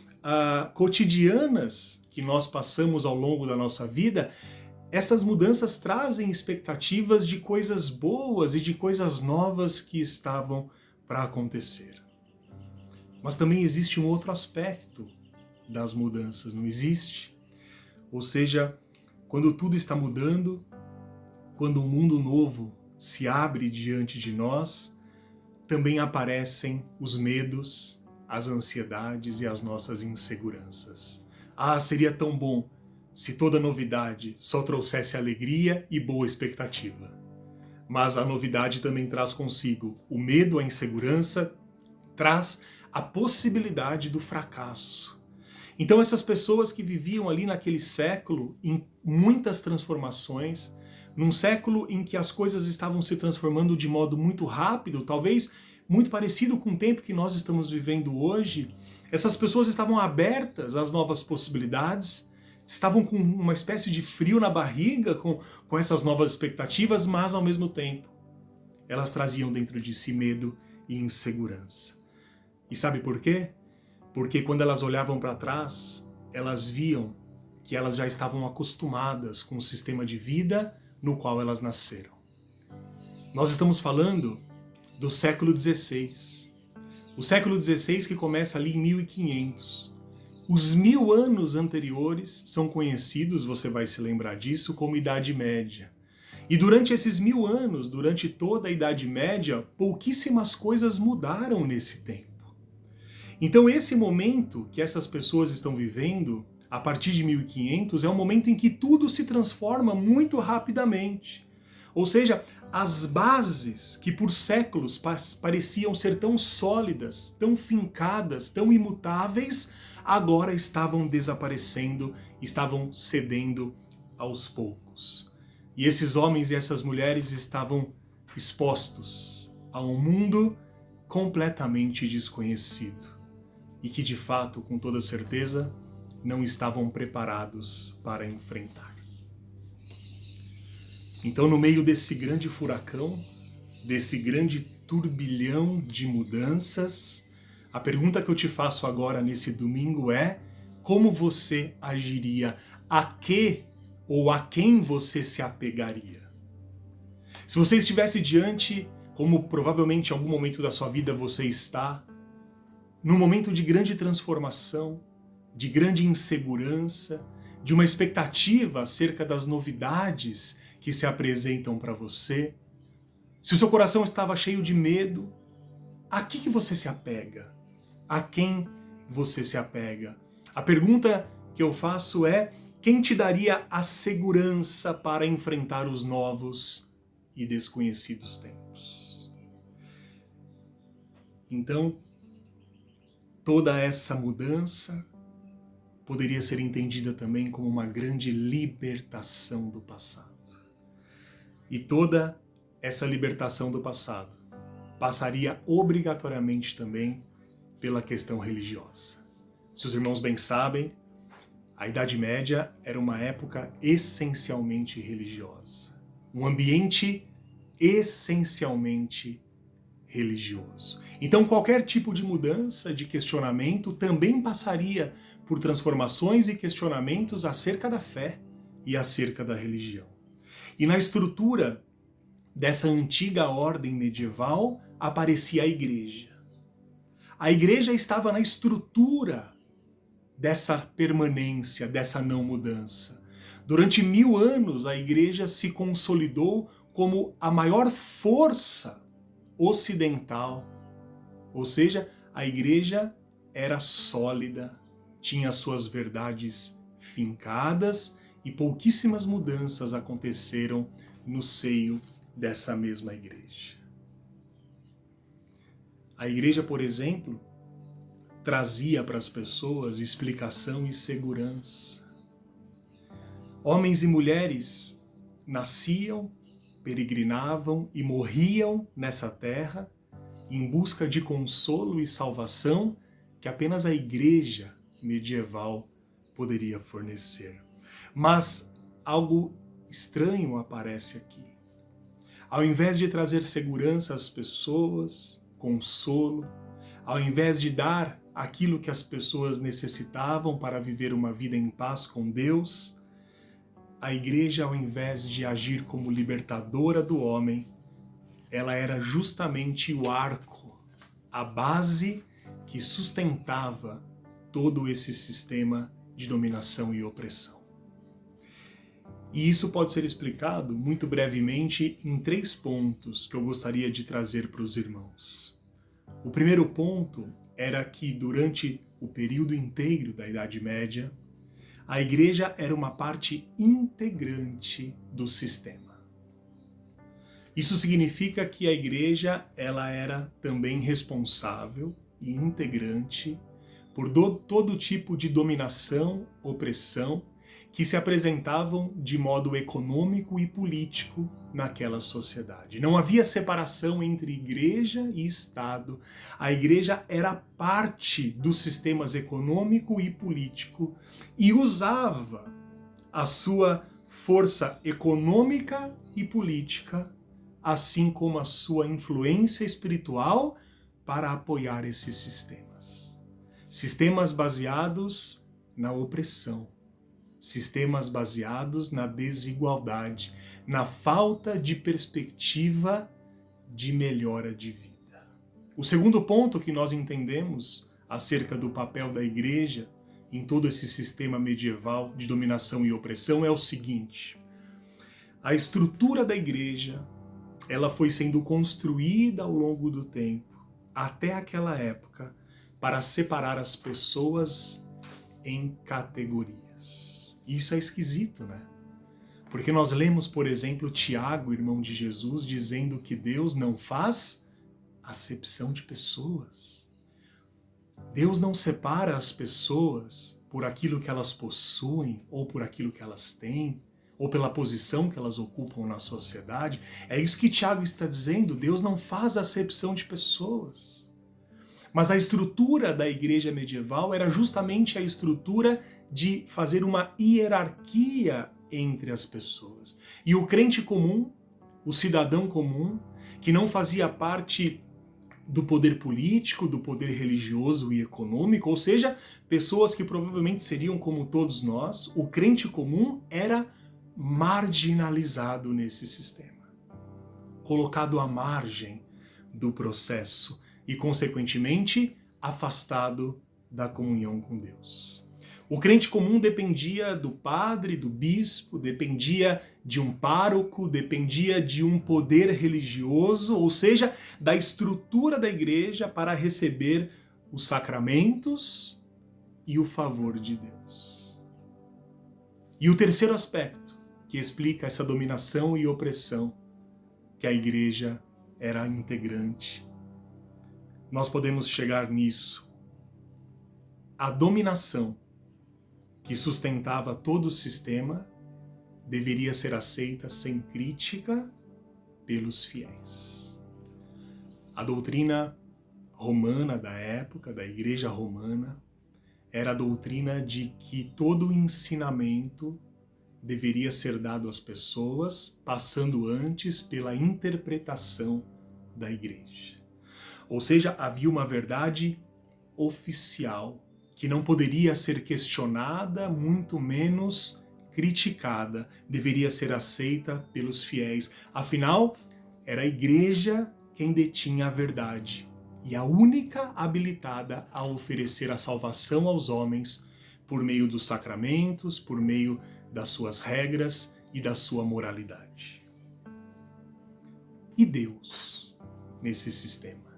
cotidianas que nós passamos ao longo da nossa vida, essas mudanças trazem expectativas de coisas boas e de coisas novas que estavam para acontecer. Mas também existe um outro aspecto das mudanças, não existe? Ou seja, quando tudo está mudando, quando um mundo novo se abre diante de nós, também aparecem os medos, as ansiedades e as nossas inseguranças. Seria tão bom se toda novidade só trouxesse alegria e boa expectativa. Mas a novidade também traz consigo o medo, a insegurança, traz a possibilidade do fracasso. Então essas pessoas que viviam ali naquele século, em muitas transformações, num século em que as coisas estavam se transformando de modo muito rápido, talvez muito parecido com o tempo que nós estamos vivendo hoje, essas pessoas estavam abertas às novas possibilidades, estavam com uma espécie de frio na barriga com essas novas expectativas, mas ao mesmo tempo elas traziam dentro de si medo e insegurança. E sabe por quê? Porque quando elas olhavam para trás, elas viam que elas já estavam acostumadas com o sistema de vida no qual elas nasceram. Nós estamos falando do século XVI. O século XVI que começa ali em 1500. Os 1000 anos anteriores são conhecidos, você vai se lembrar disso, como Idade Média. E durante esses 1000 anos, durante toda a Idade Média, pouquíssimas coisas mudaram nesse tempo. Então esse momento que essas pessoas estão vivendo, a partir de 1500, é um momento em que tudo se transforma muito rapidamente. Ou seja, as bases que por séculos pareciam ser tão sólidas, tão fincadas, tão imutáveis, agora estavam desaparecendo, estavam cedendo aos poucos. E esses homens e essas mulheres estavam expostos a um mundo completamente desconhecido e que, de fato, com toda certeza, não estavam preparados para enfrentar. Então, no meio desse grande furacão, desse grande turbilhão de mudanças, a pergunta que eu te faço agora nesse domingo é: como você agiria? A que ou a quem você se apegaria? Se você estivesse diante, como provavelmente em algum momento da sua vida você está, num momento de grande transformação, de grande insegurança, de uma expectativa acerca das novidades que se apresentam para você, se o seu coração estava cheio de medo, a que você se apega? A quem você se apega? A pergunta que eu faço é: quem te daria a segurança para enfrentar os novos e desconhecidos tempos? Então, toda essa mudança poderia ser entendida também como uma grande libertação do passado. E toda essa libertação do passado passaria obrigatoriamente também pela questão religiosa. Se os irmãos bem sabem, a Idade Média era uma época essencialmente religiosa. Um ambiente essencialmente religioso. Então, qualquer tipo de mudança, de questionamento, também passaria por transformações e questionamentos acerca da fé e acerca da religião. E na estrutura dessa antiga ordem medieval aparecia a igreja. A igreja estava na estrutura dessa permanência, dessa não mudança. Durante 1000 anos, a igreja se consolidou como a maior força ocidental. Ou seja, a igreja era sólida, tinha suas verdades fincadas e pouquíssimas mudanças aconteceram no seio dessa mesma igreja. A igreja, por exemplo, trazia para as pessoas explicação e segurança. Homens e mulheres nasciam, peregrinavam e morriam nessa terra em busca de consolo e salvação que apenas a igreja medieval poderia fornecer. Mas algo estranho aparece aqui. Ao invés de trazer segurança às pessoas, consolo, ao invés de dar aquilo que as pessoas necessitavam para viver uma vida em paz com Deus, a igreja, ao invés de agir como libertadora do homem, ela era justamente o arco, a base que sustentava todo esse sistema de dominação e opressão. E isso pode ser explicado muito brevemente em 3 pontos que eu gostaria de trazer para os irmãos. O primeiro ponto era que durante o período inteiro da Idade Média, a igreja era uma parte integrante do sistema. Isso significa que a igreja ela era também responsável e integrante por todo tipo de dominação, opressão, que se apresentavam de modo econômico e político naquela sociedade. Não havia separação entre igreja e Estado. A igreja era parte dos sistemas econômico e político e usava a sua força econômica e política, assim como a sua influência espiritual, para apoiar esses sistemas. Sistemas baseados na opressão. Sistemas baseados na desigualdade, na falta de perspectiva de melhora de vida. O segundo ponto que nós entendemos acerca do papel da igreja em todo esse sistema medieval de dominação e opressão é o seguinte: a estrutura da igreja, ela foi sendo construída ao longo do tempo, até aquela época, para separar as pessoas em categorias. Isso é esquisito, né? Porque nós lemos, por exemplo, Tiago, irmão de Jesus, dizendo que Deus não faz acepção de pessoas. Deus não separa as pessoas por aquilo que elas possuem, ou por aquilo que elas têm, ou pela posição que elas ocupam na sociedade. É isso que Tiago está dizendo, Deus não faz acepção de pessoas. Mas a estrutura da igreja medieval era justamente a estrutura de fazer uma hierarquia entre as pessoas. E o crente comum, o cidadão comum, que não fazia parte do poder político, do poder religioso e econômico, ou seja, pessoas que provavelmente seriam como todos nós, o crente comum era marginalizado nesse sistema, colocado à margem do processo e, consequentemente, afastado da comunhão com Deus. O crente comum dependia do padre, do bispo, dependia de um pároco, dependia de um poder religioso, ou seja, da estrutura da igreja para receber os sacramentos e o favor de Deus. E o terceiro aspecto que explica essa dominação e opressão que a igreja era integrante. Nós podemos chegar nisso. A dominação que sustentava todo o sistema deveria ser aceita sem crítica pelos fiéis. A doutrina romana da época, da Igreja Romana, era a doutrina de que todo o ensinamento deveria ser dado às pessoas, passando antes pela interpretação da Igreja. Ou seja, havia uma verdade oficial que não poderia ser questionada, muito menos criticada, deveria ser aceita pelos fiéis. Afinal, era a Igreja quem detinha a verdade e a única habilitada a oferecer a salvação aos homens por meio dos sacramentos, por meio das suas regras e da sua moralidade. E Deus nesse sistema?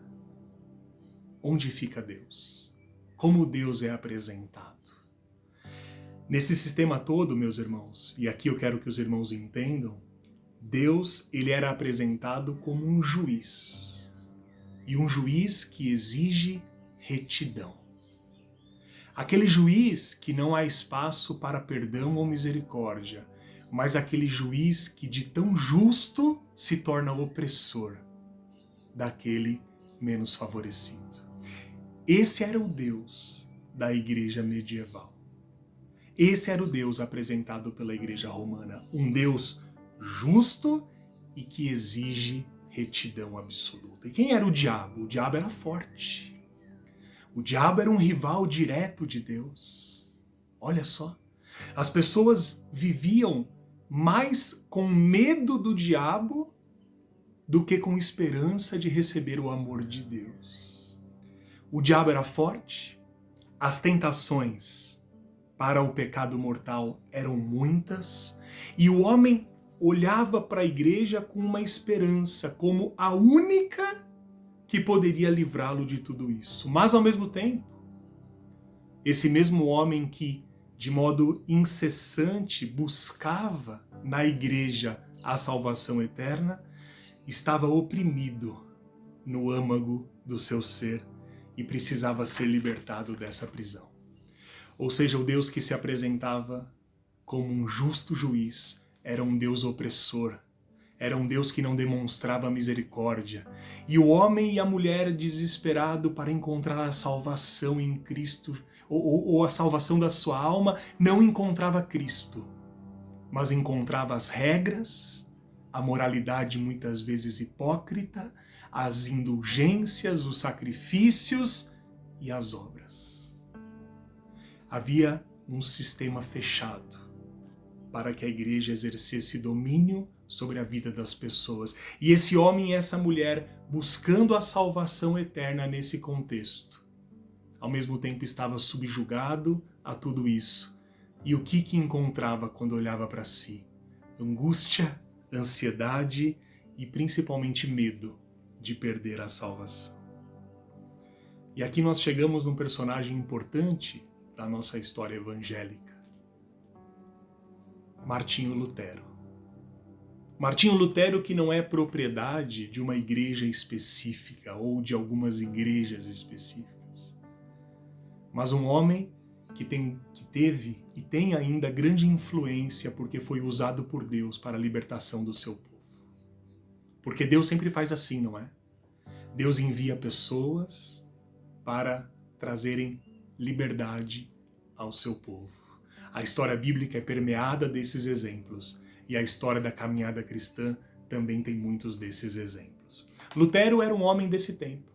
Onde fica Deus? Como Deus é apresentado? Nesse sistema todo, meus irmãos, e aqui eu quero que os irmãos entendam, Deus, ele era apresentado como um juiz. E um juiz que exige retidão. Aquele juiz que não há espaço para perdão ou misericórdia, mas aquele juiz que de tão justo se torna opressor daquele menos favorecido. Esse era o Deus da igreja medieval. Esse era o Deus apresentado pela igreja romana, um Deus justo e que exige retidão absoluta. E quem era o diabo? O diabo era forte. O diabo era um rival direto de Deus. Olha só, as pessoas viviam mais com medo do diabo do que com esperança de receber o amor de Deus. O diabo era forte, as tentações para o pecado mortal eram muitas, e o homem olhava para a igreja com uma esperança, como a única que poderia livrá-lo de tudo isso. Mas, ao mesmo tempo, esse mesmo homem que, de modo incessante, buscava na igreja a salvação eterna, estava oprimido no âmago do seu ser e precisava ser libertado dessa prisão. Ou seja, o Deus que se apresentava como um justo juiz era um Deus opressor, era um Deus que não demonstrava misericórdia. E o homem e a mulher desesperado para encontrar a salvação em Cristo, ou a salvação da sua alma, não encontrava Cristo, mas encontrava as regras, a moralidade muitas vezes hipócrita, as indulgências, os sacrifícios e as obras. Havia um sistema fechado para que a igreja exercesse domínio sobre a vida das pessoas. E esse homem e essa mulher, buscando a salvação eterna nesse contexto, ao mesmo tempo estava subjugado a tudo isso. E o que encontrava quando olhava para si? Angústia, ansiedade e principalmente medo de perder a salvação. E aqui nós chegamos num personagem importante da nossa história evangélica. Martinho Lutero. Martinho Lutero, que não é propriedade de uma igreja específica ou de algumas igrejas específicas, mas um homem que teve e tem ainda grande influência porque foi usado por Deus para a libertação do seu povo. Porque Deus sempre faz assim, não é? Deus envia pessoas para trazerem liberdade ao seu povo. A história bíblica é permeada desses exemplos e a história da caminhada cristã também tem muitos desses exemplos. Lutero era um homem desse tempo.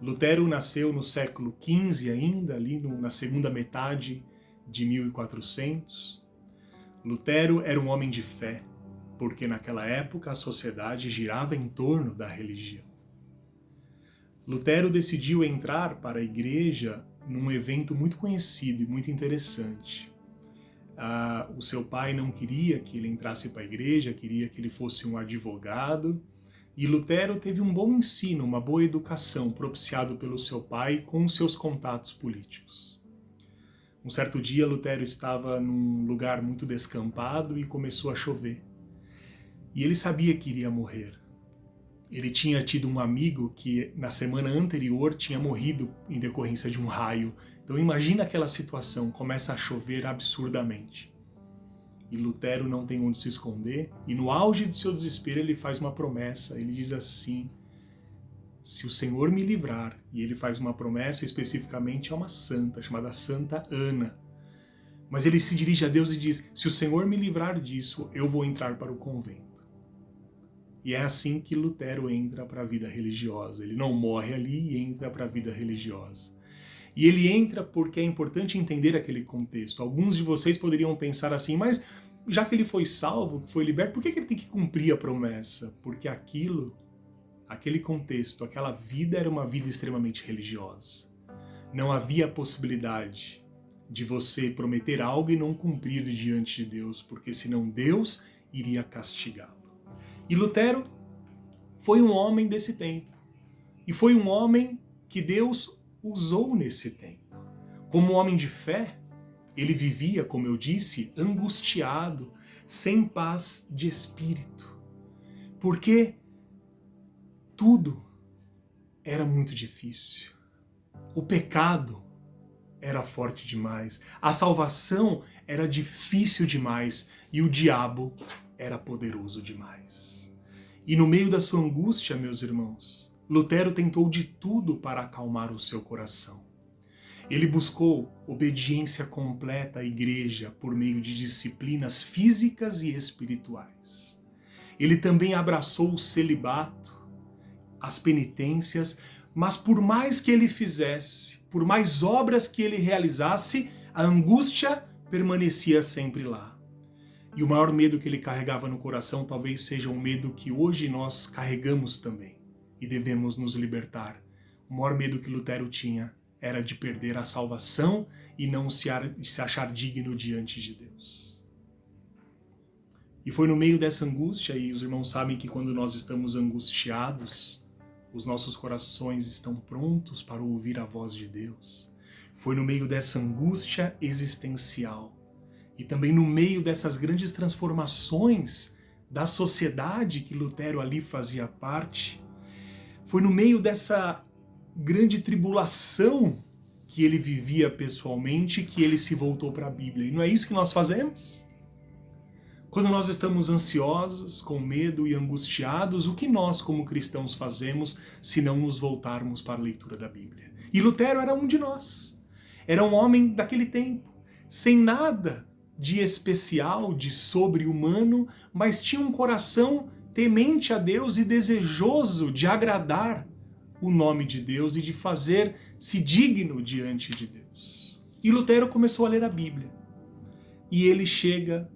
Lutero nasceu no século XV ainda, ali na segunda metade de 1400. Lutero era um homem de fé, porque naquela época a sociedade girava em torno da religião. Lutero decidiu entrar para a igreja num evento muito conhecido e muito interessante. O seu pai não queria que ele entrasse para a igreja, queria que ele fosse um advogado, E Lutero teve um bom ensino, uma boa educação, propiciado pelo seu pai com seus contatos políticos. Um certo dia, Lutero estava num lugar muito descampado e começou a chover. E ele sabia que iria morrer. Ele tinha tido um amigo que na semana anterior tinha morrido em decorrência de um raio. Então imagina aquela situação, começa a chover absurdamente. E Lutero não tem onde se esconder, e no auge do seu desespero ele faz uma promessa, ele diz assim: se o Senhor me livrar, e ele faz uma promessa especificamente a uma santa, chamada Santa Ana. Mas ele se dirige a Deus e diz: se o Senhor me livrar disso, eu vou entrar para o convento. E é assim que Lutero entra para a vida religiosa. Ele não morre ali e entra para a vida religiosa. E ele entra porque é importante entender aquele contexto. Alguns de vocês poderiam pensar assim, mas já que ele foi salvo, que foi liberto, por que ele tem que cumprir a promessa? Porque aquele contexto, aquela vida era uma vida extremamente religiosa. Não havia possibilidade de você prometer algo e não cumprir diante de Deus, porque senão Deus iria castigá-lo. E Lutero foi um homem desse tempo. E foi um homem que Deus usou nesse tempo. Como um homem de fé, ele vivia, como eu disse, angustiado, sem paz de espírito. Porque tudo era muito difícil. O pecado era forte demais. A salvação era difícil demais. E o diabo era poderoso demais. E no meio da sua angústia, meus irmãos, Lutero tentou de tudo para acalmar o seu coração. Ele buscou obediência completa à igreja por meio de disciplinas físicas e espirituais. Ele também abraçou o celibato, as penitências, mas por mais que ele fizesse, por mais obras que ele realizasse, a angústia permanecia sempre lá. E o maior medo que ele carregava no coração talvez seja um medo que hoje nós carregamos também e devemos nos libertar. O maior medo que Lutero tinha era de perder a salvação e não se achar digno diante de Deus. E foi no meio dessa angústia, e os irmãos sabem que quando nós estamos angustiados, os nossos corações estão prontos para ouvir a voz de Deus. Foi no meio dessa angústia existencial e também no meio dessas grandes transformações da sociedade que Lutero ali fazia parte, foi no meio dessa grande tribulação que ele vivia pessoalmente que ele se voltou para a Bíblia. E não é isso que nós fazemos? Quando nós estamos ansiosos, com medo e angustiados, o que nós como cristãos fazemos se não nos voltarmos para a leitura da Bíblia? E Lutero era um de nós. Era um homem daquele tempo, sem nada de especial, de sobre-humano, mas tinha um coração temente a Deus e desejoso de agradar o nome de Deus e de fazer-se digno diante de Deus. E Lutero começou a ler a Bíblia. E ele chega,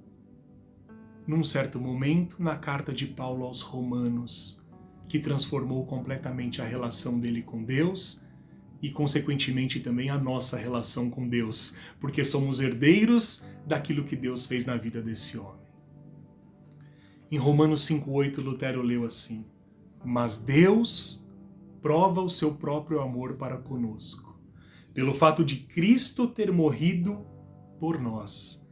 num certo momento, na carta de Paulo aos Romanos, que transformou completamente a relação dele com Deus e, consequentemente, também a nossa relação com Deus, porque somos herdeiros daquilo que Deus fez na vida desse homem. Em Romanos 5,8, Lutero leu assim: mas Deus prova o seu próprio amor para conosco, pelo fato de Cristo ter morrido por nós,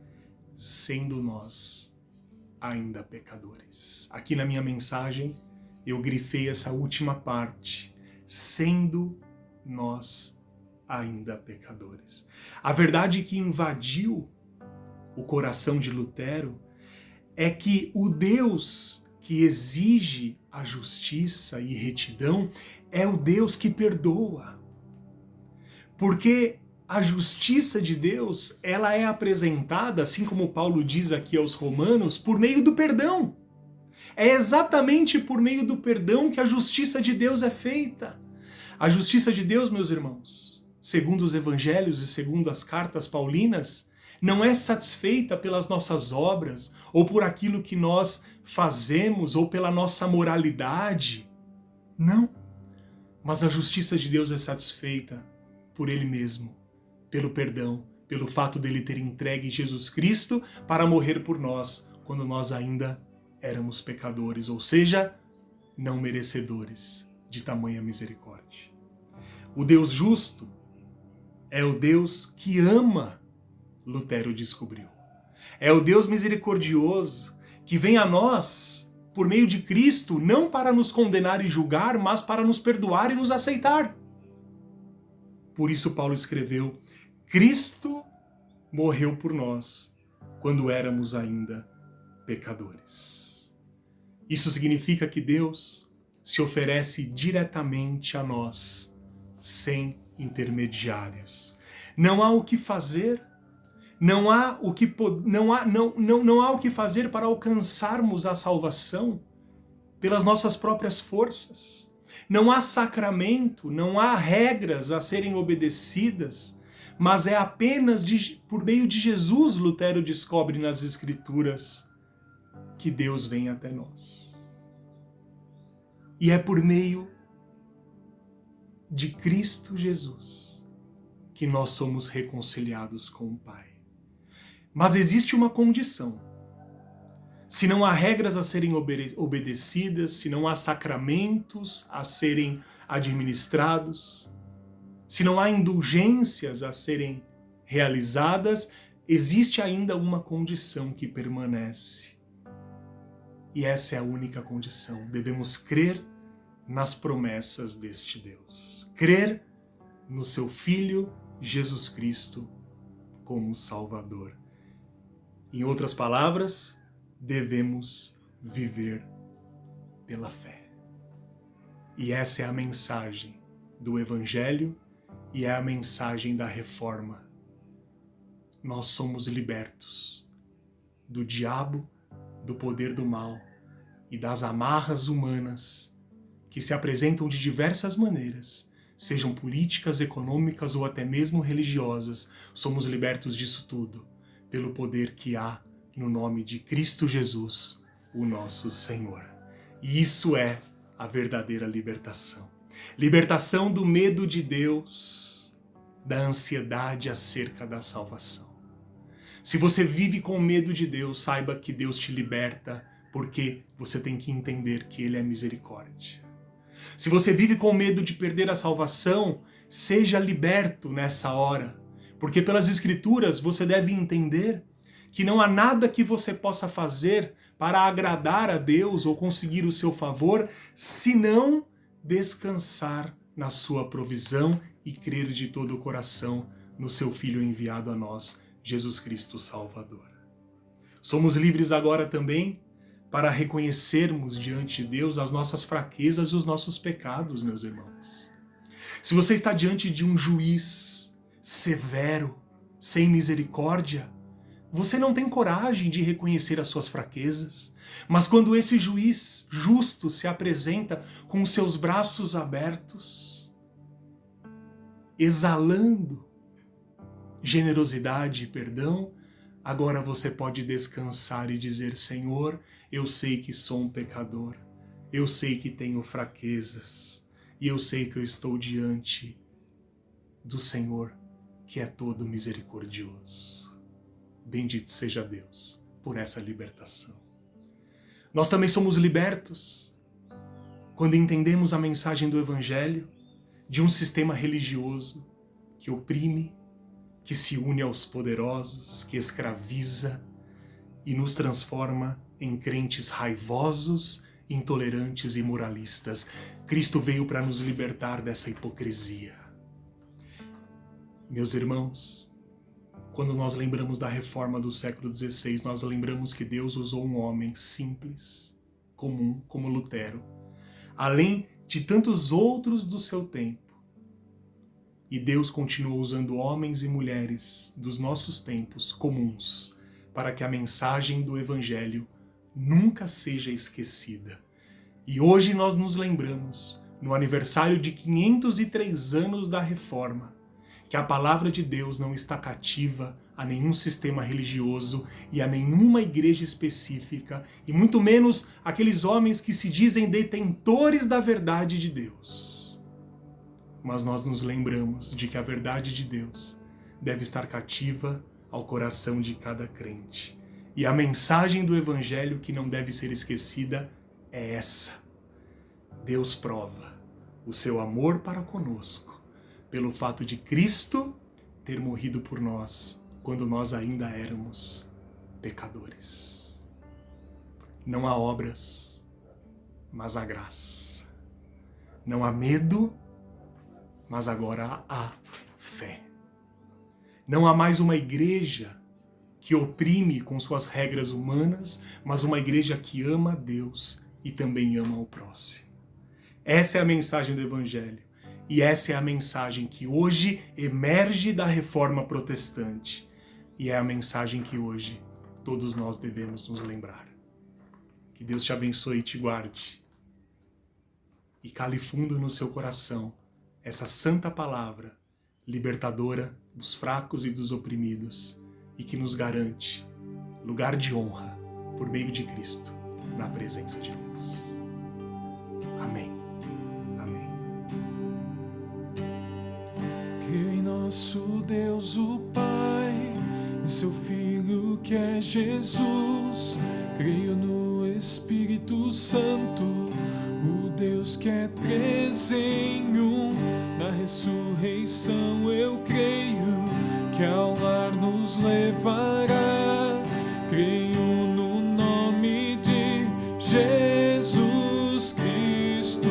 sendo nós ainda pecadores. Aqui na minha mensagem eu grifei essa última parte, sendo nós ainda pecadores. A verdade que invadiu o coração de Lutero é que o Deus que exige a justiça e retidão é o Deus que perdoa. Porque a justiça de Deus, ela é apresentada, assim como Paulo diz aqui aos Romanos, por meio do perdão. É exatamente por meio do perdão que a justiça de Deus é feita. A justiça de Deus, meus irmãos, segundo os evangelhos e segundo as cartas paulinas, não é satisfeita pelas nossas obras, ou por aquilo que nós fazemos, ou pela nossa moralidade. Não. Mas a justiça de Deus é satisfeita por Ele mesmo, pelo perdão, pelo fato dele ter entregue Jesus Cristo para morrer por nós, quando nós ainda éramos pecadores. Ou seja, não merecedores de tamanha misericórdia. O Deus justo é o Deus que ama, Lutero descobriu. É o Deus misericordioso que vem a nós por meio de Cristo, não para nos condenar e julgar, mas para nos perdoar e nos aceitar. Por isso Paulo escreveu: Cristo morreu por nós quando éramos ainda pecadores. Isso significa que Deus se oferece diretamente a nós, sem intermediários. Não há o que fazer, não há o que fazer para alcançarmos a salvação pelas nossas próprias forças. Não há sacramento, não há regras a serem obedecidas, mas é apenas por meio de Jesus, Lutero descobre nas Escrituras, que Deus vem até nós. E é por meio de Cristo Jesus que nós somos reconciliados com o Pai. Mas existe uma condição. Se não há regras a serem obedecidas, se não há sacramentos a serem administrados, se não há indulgências a serem realizadas, existe ainda uma condição que permanece. E essa é a única condição. Devemos crer nas promessas deste Deus. Crer no seu Filho, Jesus Cristo, como Salvador. Em outras palavras, devemos viver pela fé. E essa é a mensagem do Evangelho e é a mensagem da Reforma. Nós somos libertos do diabo, do poder do mal e das amarras humanas que se apresentam de diversas maneiras, sejam políticas, econômicas ou até mesmo religiosas. Somos libertos disso tudo pelo poder que há no nome de Cristo Jesus, o nosso Senhor. E isso é a verdadeira libertação. Libertação do medo de Deus, da ansiedade acerca da salvação. Se você vive com medo de Deus, saiba que Deus te liberta, porque você tem que entender que Ele é misericórdia. Se você vive com medo de perder a salvação, seja liberto nessa hora, porque pelas Escrituras você deve entender que não há nada que você possa fazer para agradar a Deus ou conseguir o seu favor, senão descansar na sua provisão e crer de todo o coração no seu Filho enviado a nós, Jesus Cristo Salvador. Somos livres agora também para reconhecermos diante de Deus as nossas fraquezas e os nossos pecados, meus irmãos. Se você está diante de um juiz severo, sem misericórdia, você não tem coragem de reconhecer as suas fraquezas, mas quando esse juiz justo se apresenta com os seus braços abertos, exalando generosidade e perdão, agora você pode descansar e dizer: Senhor, eu sei que sou um pecador, eu sei que tenho fraquezas, e eu sei que eu estou diante do Senhor, que é todo misericordioso. Bendito seja Deus por essa libertação. Nós também somos libertos quando entendemos a mensagem do Evangelho de um sistema religioso que oprime, que se une aos poderosos, que escraviza e nos transforma em crentes raivosos, intolerantes e moralistas. Cristo veio para nos libertar dessa hipocrisia. Meus irmãos, quando nós lembramos da reforma do século XVI, nós lembramos que Deus usou um homem simples, comum, como Lutero, além de tantos outros do seu tempo. E Deus continua usando homens e mulheres dos nossos tempos comuns para que a mensagem do Evangelho nunca seja esquecida. E hoje nós nos lembramos, no aniversário de 503 anos da Reforma, que a palavra de Deus não está cativa a nenhum sistema religioso e a nenhuma igreja específica, e muito menos aqueles homens que se dizem detentores da verdade de Deus. Mas nós nos lembramos de que a verdade de Deus deve estar cativa ao coração de cada crente. E a mensagem do Evangelho que não deve ser esquecida é essa. Deus prova o seu amor para conosco pelo fato de Cristo ter morrido por nós quando nós ainda éramos pecadores. Não há obras, mas há graça. Não há medo, mas agora há fé. Não há mais uma igreja que oprime com suas regras humanas, mas uma igreja que ama a Deus e também ama o próximo. Essa é a mensagem do Evangelho. E essa é a mensagem que hoje emerge da reforma protestante. E é a mensagem que hoje todos nós devemos nos lembrar. Que Deus te abençoe e te guarde. E cale fundo no seu coração essa santa palavra, libertadora dos fracos e dos oprimidos, e que nos garante lugar de honra por meio de Cristo na presença de Deus. Amém. Amém. Creio em nosso Deus, o Pai, em seu Filho que é Jesus. Creio no Espírito Santo, o Deus que é três em um. Na ressurreição eu creio que ao lar nos levará. Creio no nome de Jesus Cristo.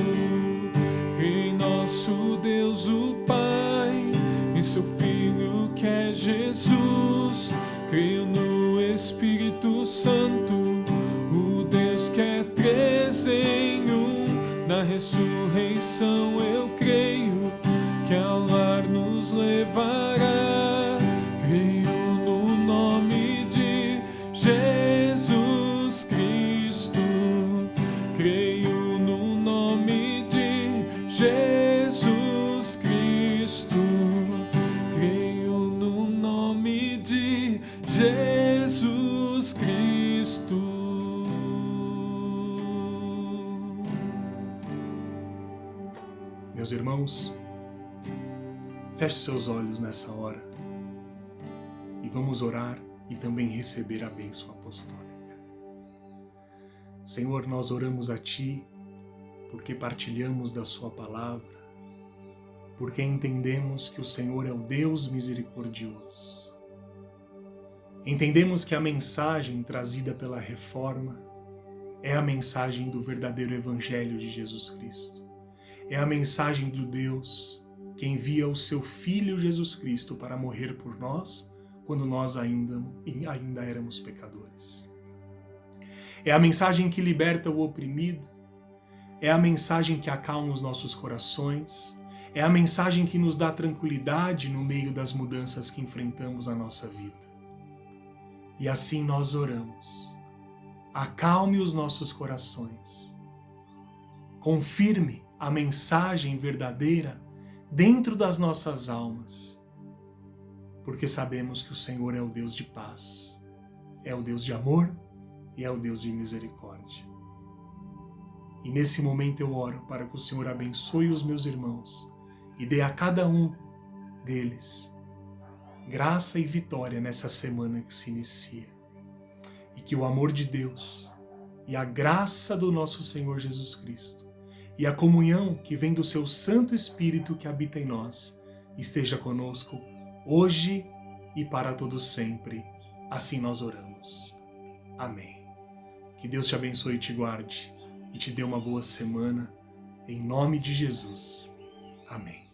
Creio em nosso Deus, o Pai, em seu Filho que é Jesus. Creio no Espírito Santo, o Deus que é três em um. Na ressurreição eu creio que ao lar nos levará. Creio no nome de Jesus Cristo. Creio no nome de Jesus Cristo. Creio no nome de Jesus Cristo. Meus irmãos, feche seus olhos nessa hora e vamos orar e também receber a bênção apostólica. Senhor, nós oramos a Ti porque partilhamos da Sua palavra, porque entendemos que o Senhor é o Deus misericordioso. Entendemos que a mensagem trazida pela reforma é a mensagem do verdadeiro Evangelho de Jesus Cristo. É a mensagem do Deus que envia o seu Filho Jesus Cristo para morrer por nós quando nós ainda éramos pecadores. É a mensagem que liberta o oprimido, é a mensagem que acalma os nossos corações, é a mensagem que nos dá tranquilidade no meio das mudanças que enfrentamos na nossa vida. E assim nós oramos. Acalme os nossos corações. Confirme a mensagem verdadeira dentro das nossas almas, porque sabemos que o Senhor é o Deus de paz, é o Deus de amor e é o Deus de misericórdia. E nesse momento eu oro para que o Senhor abençoe os meus irmãos e dê a cada um deles graça e vitória nessa semana que se inicia. E que o amor de Deus e a graça do nosso Senhor Jesus Cristo e a comunhão que vem do seu Santo Espírito que habita em nós esteja conosco hoje e para todos sempre. Assim nós oramos. Amém. Que Deus te abençoe e te guarde e te dê uma boa semana. Em nome de Jesus. Amém.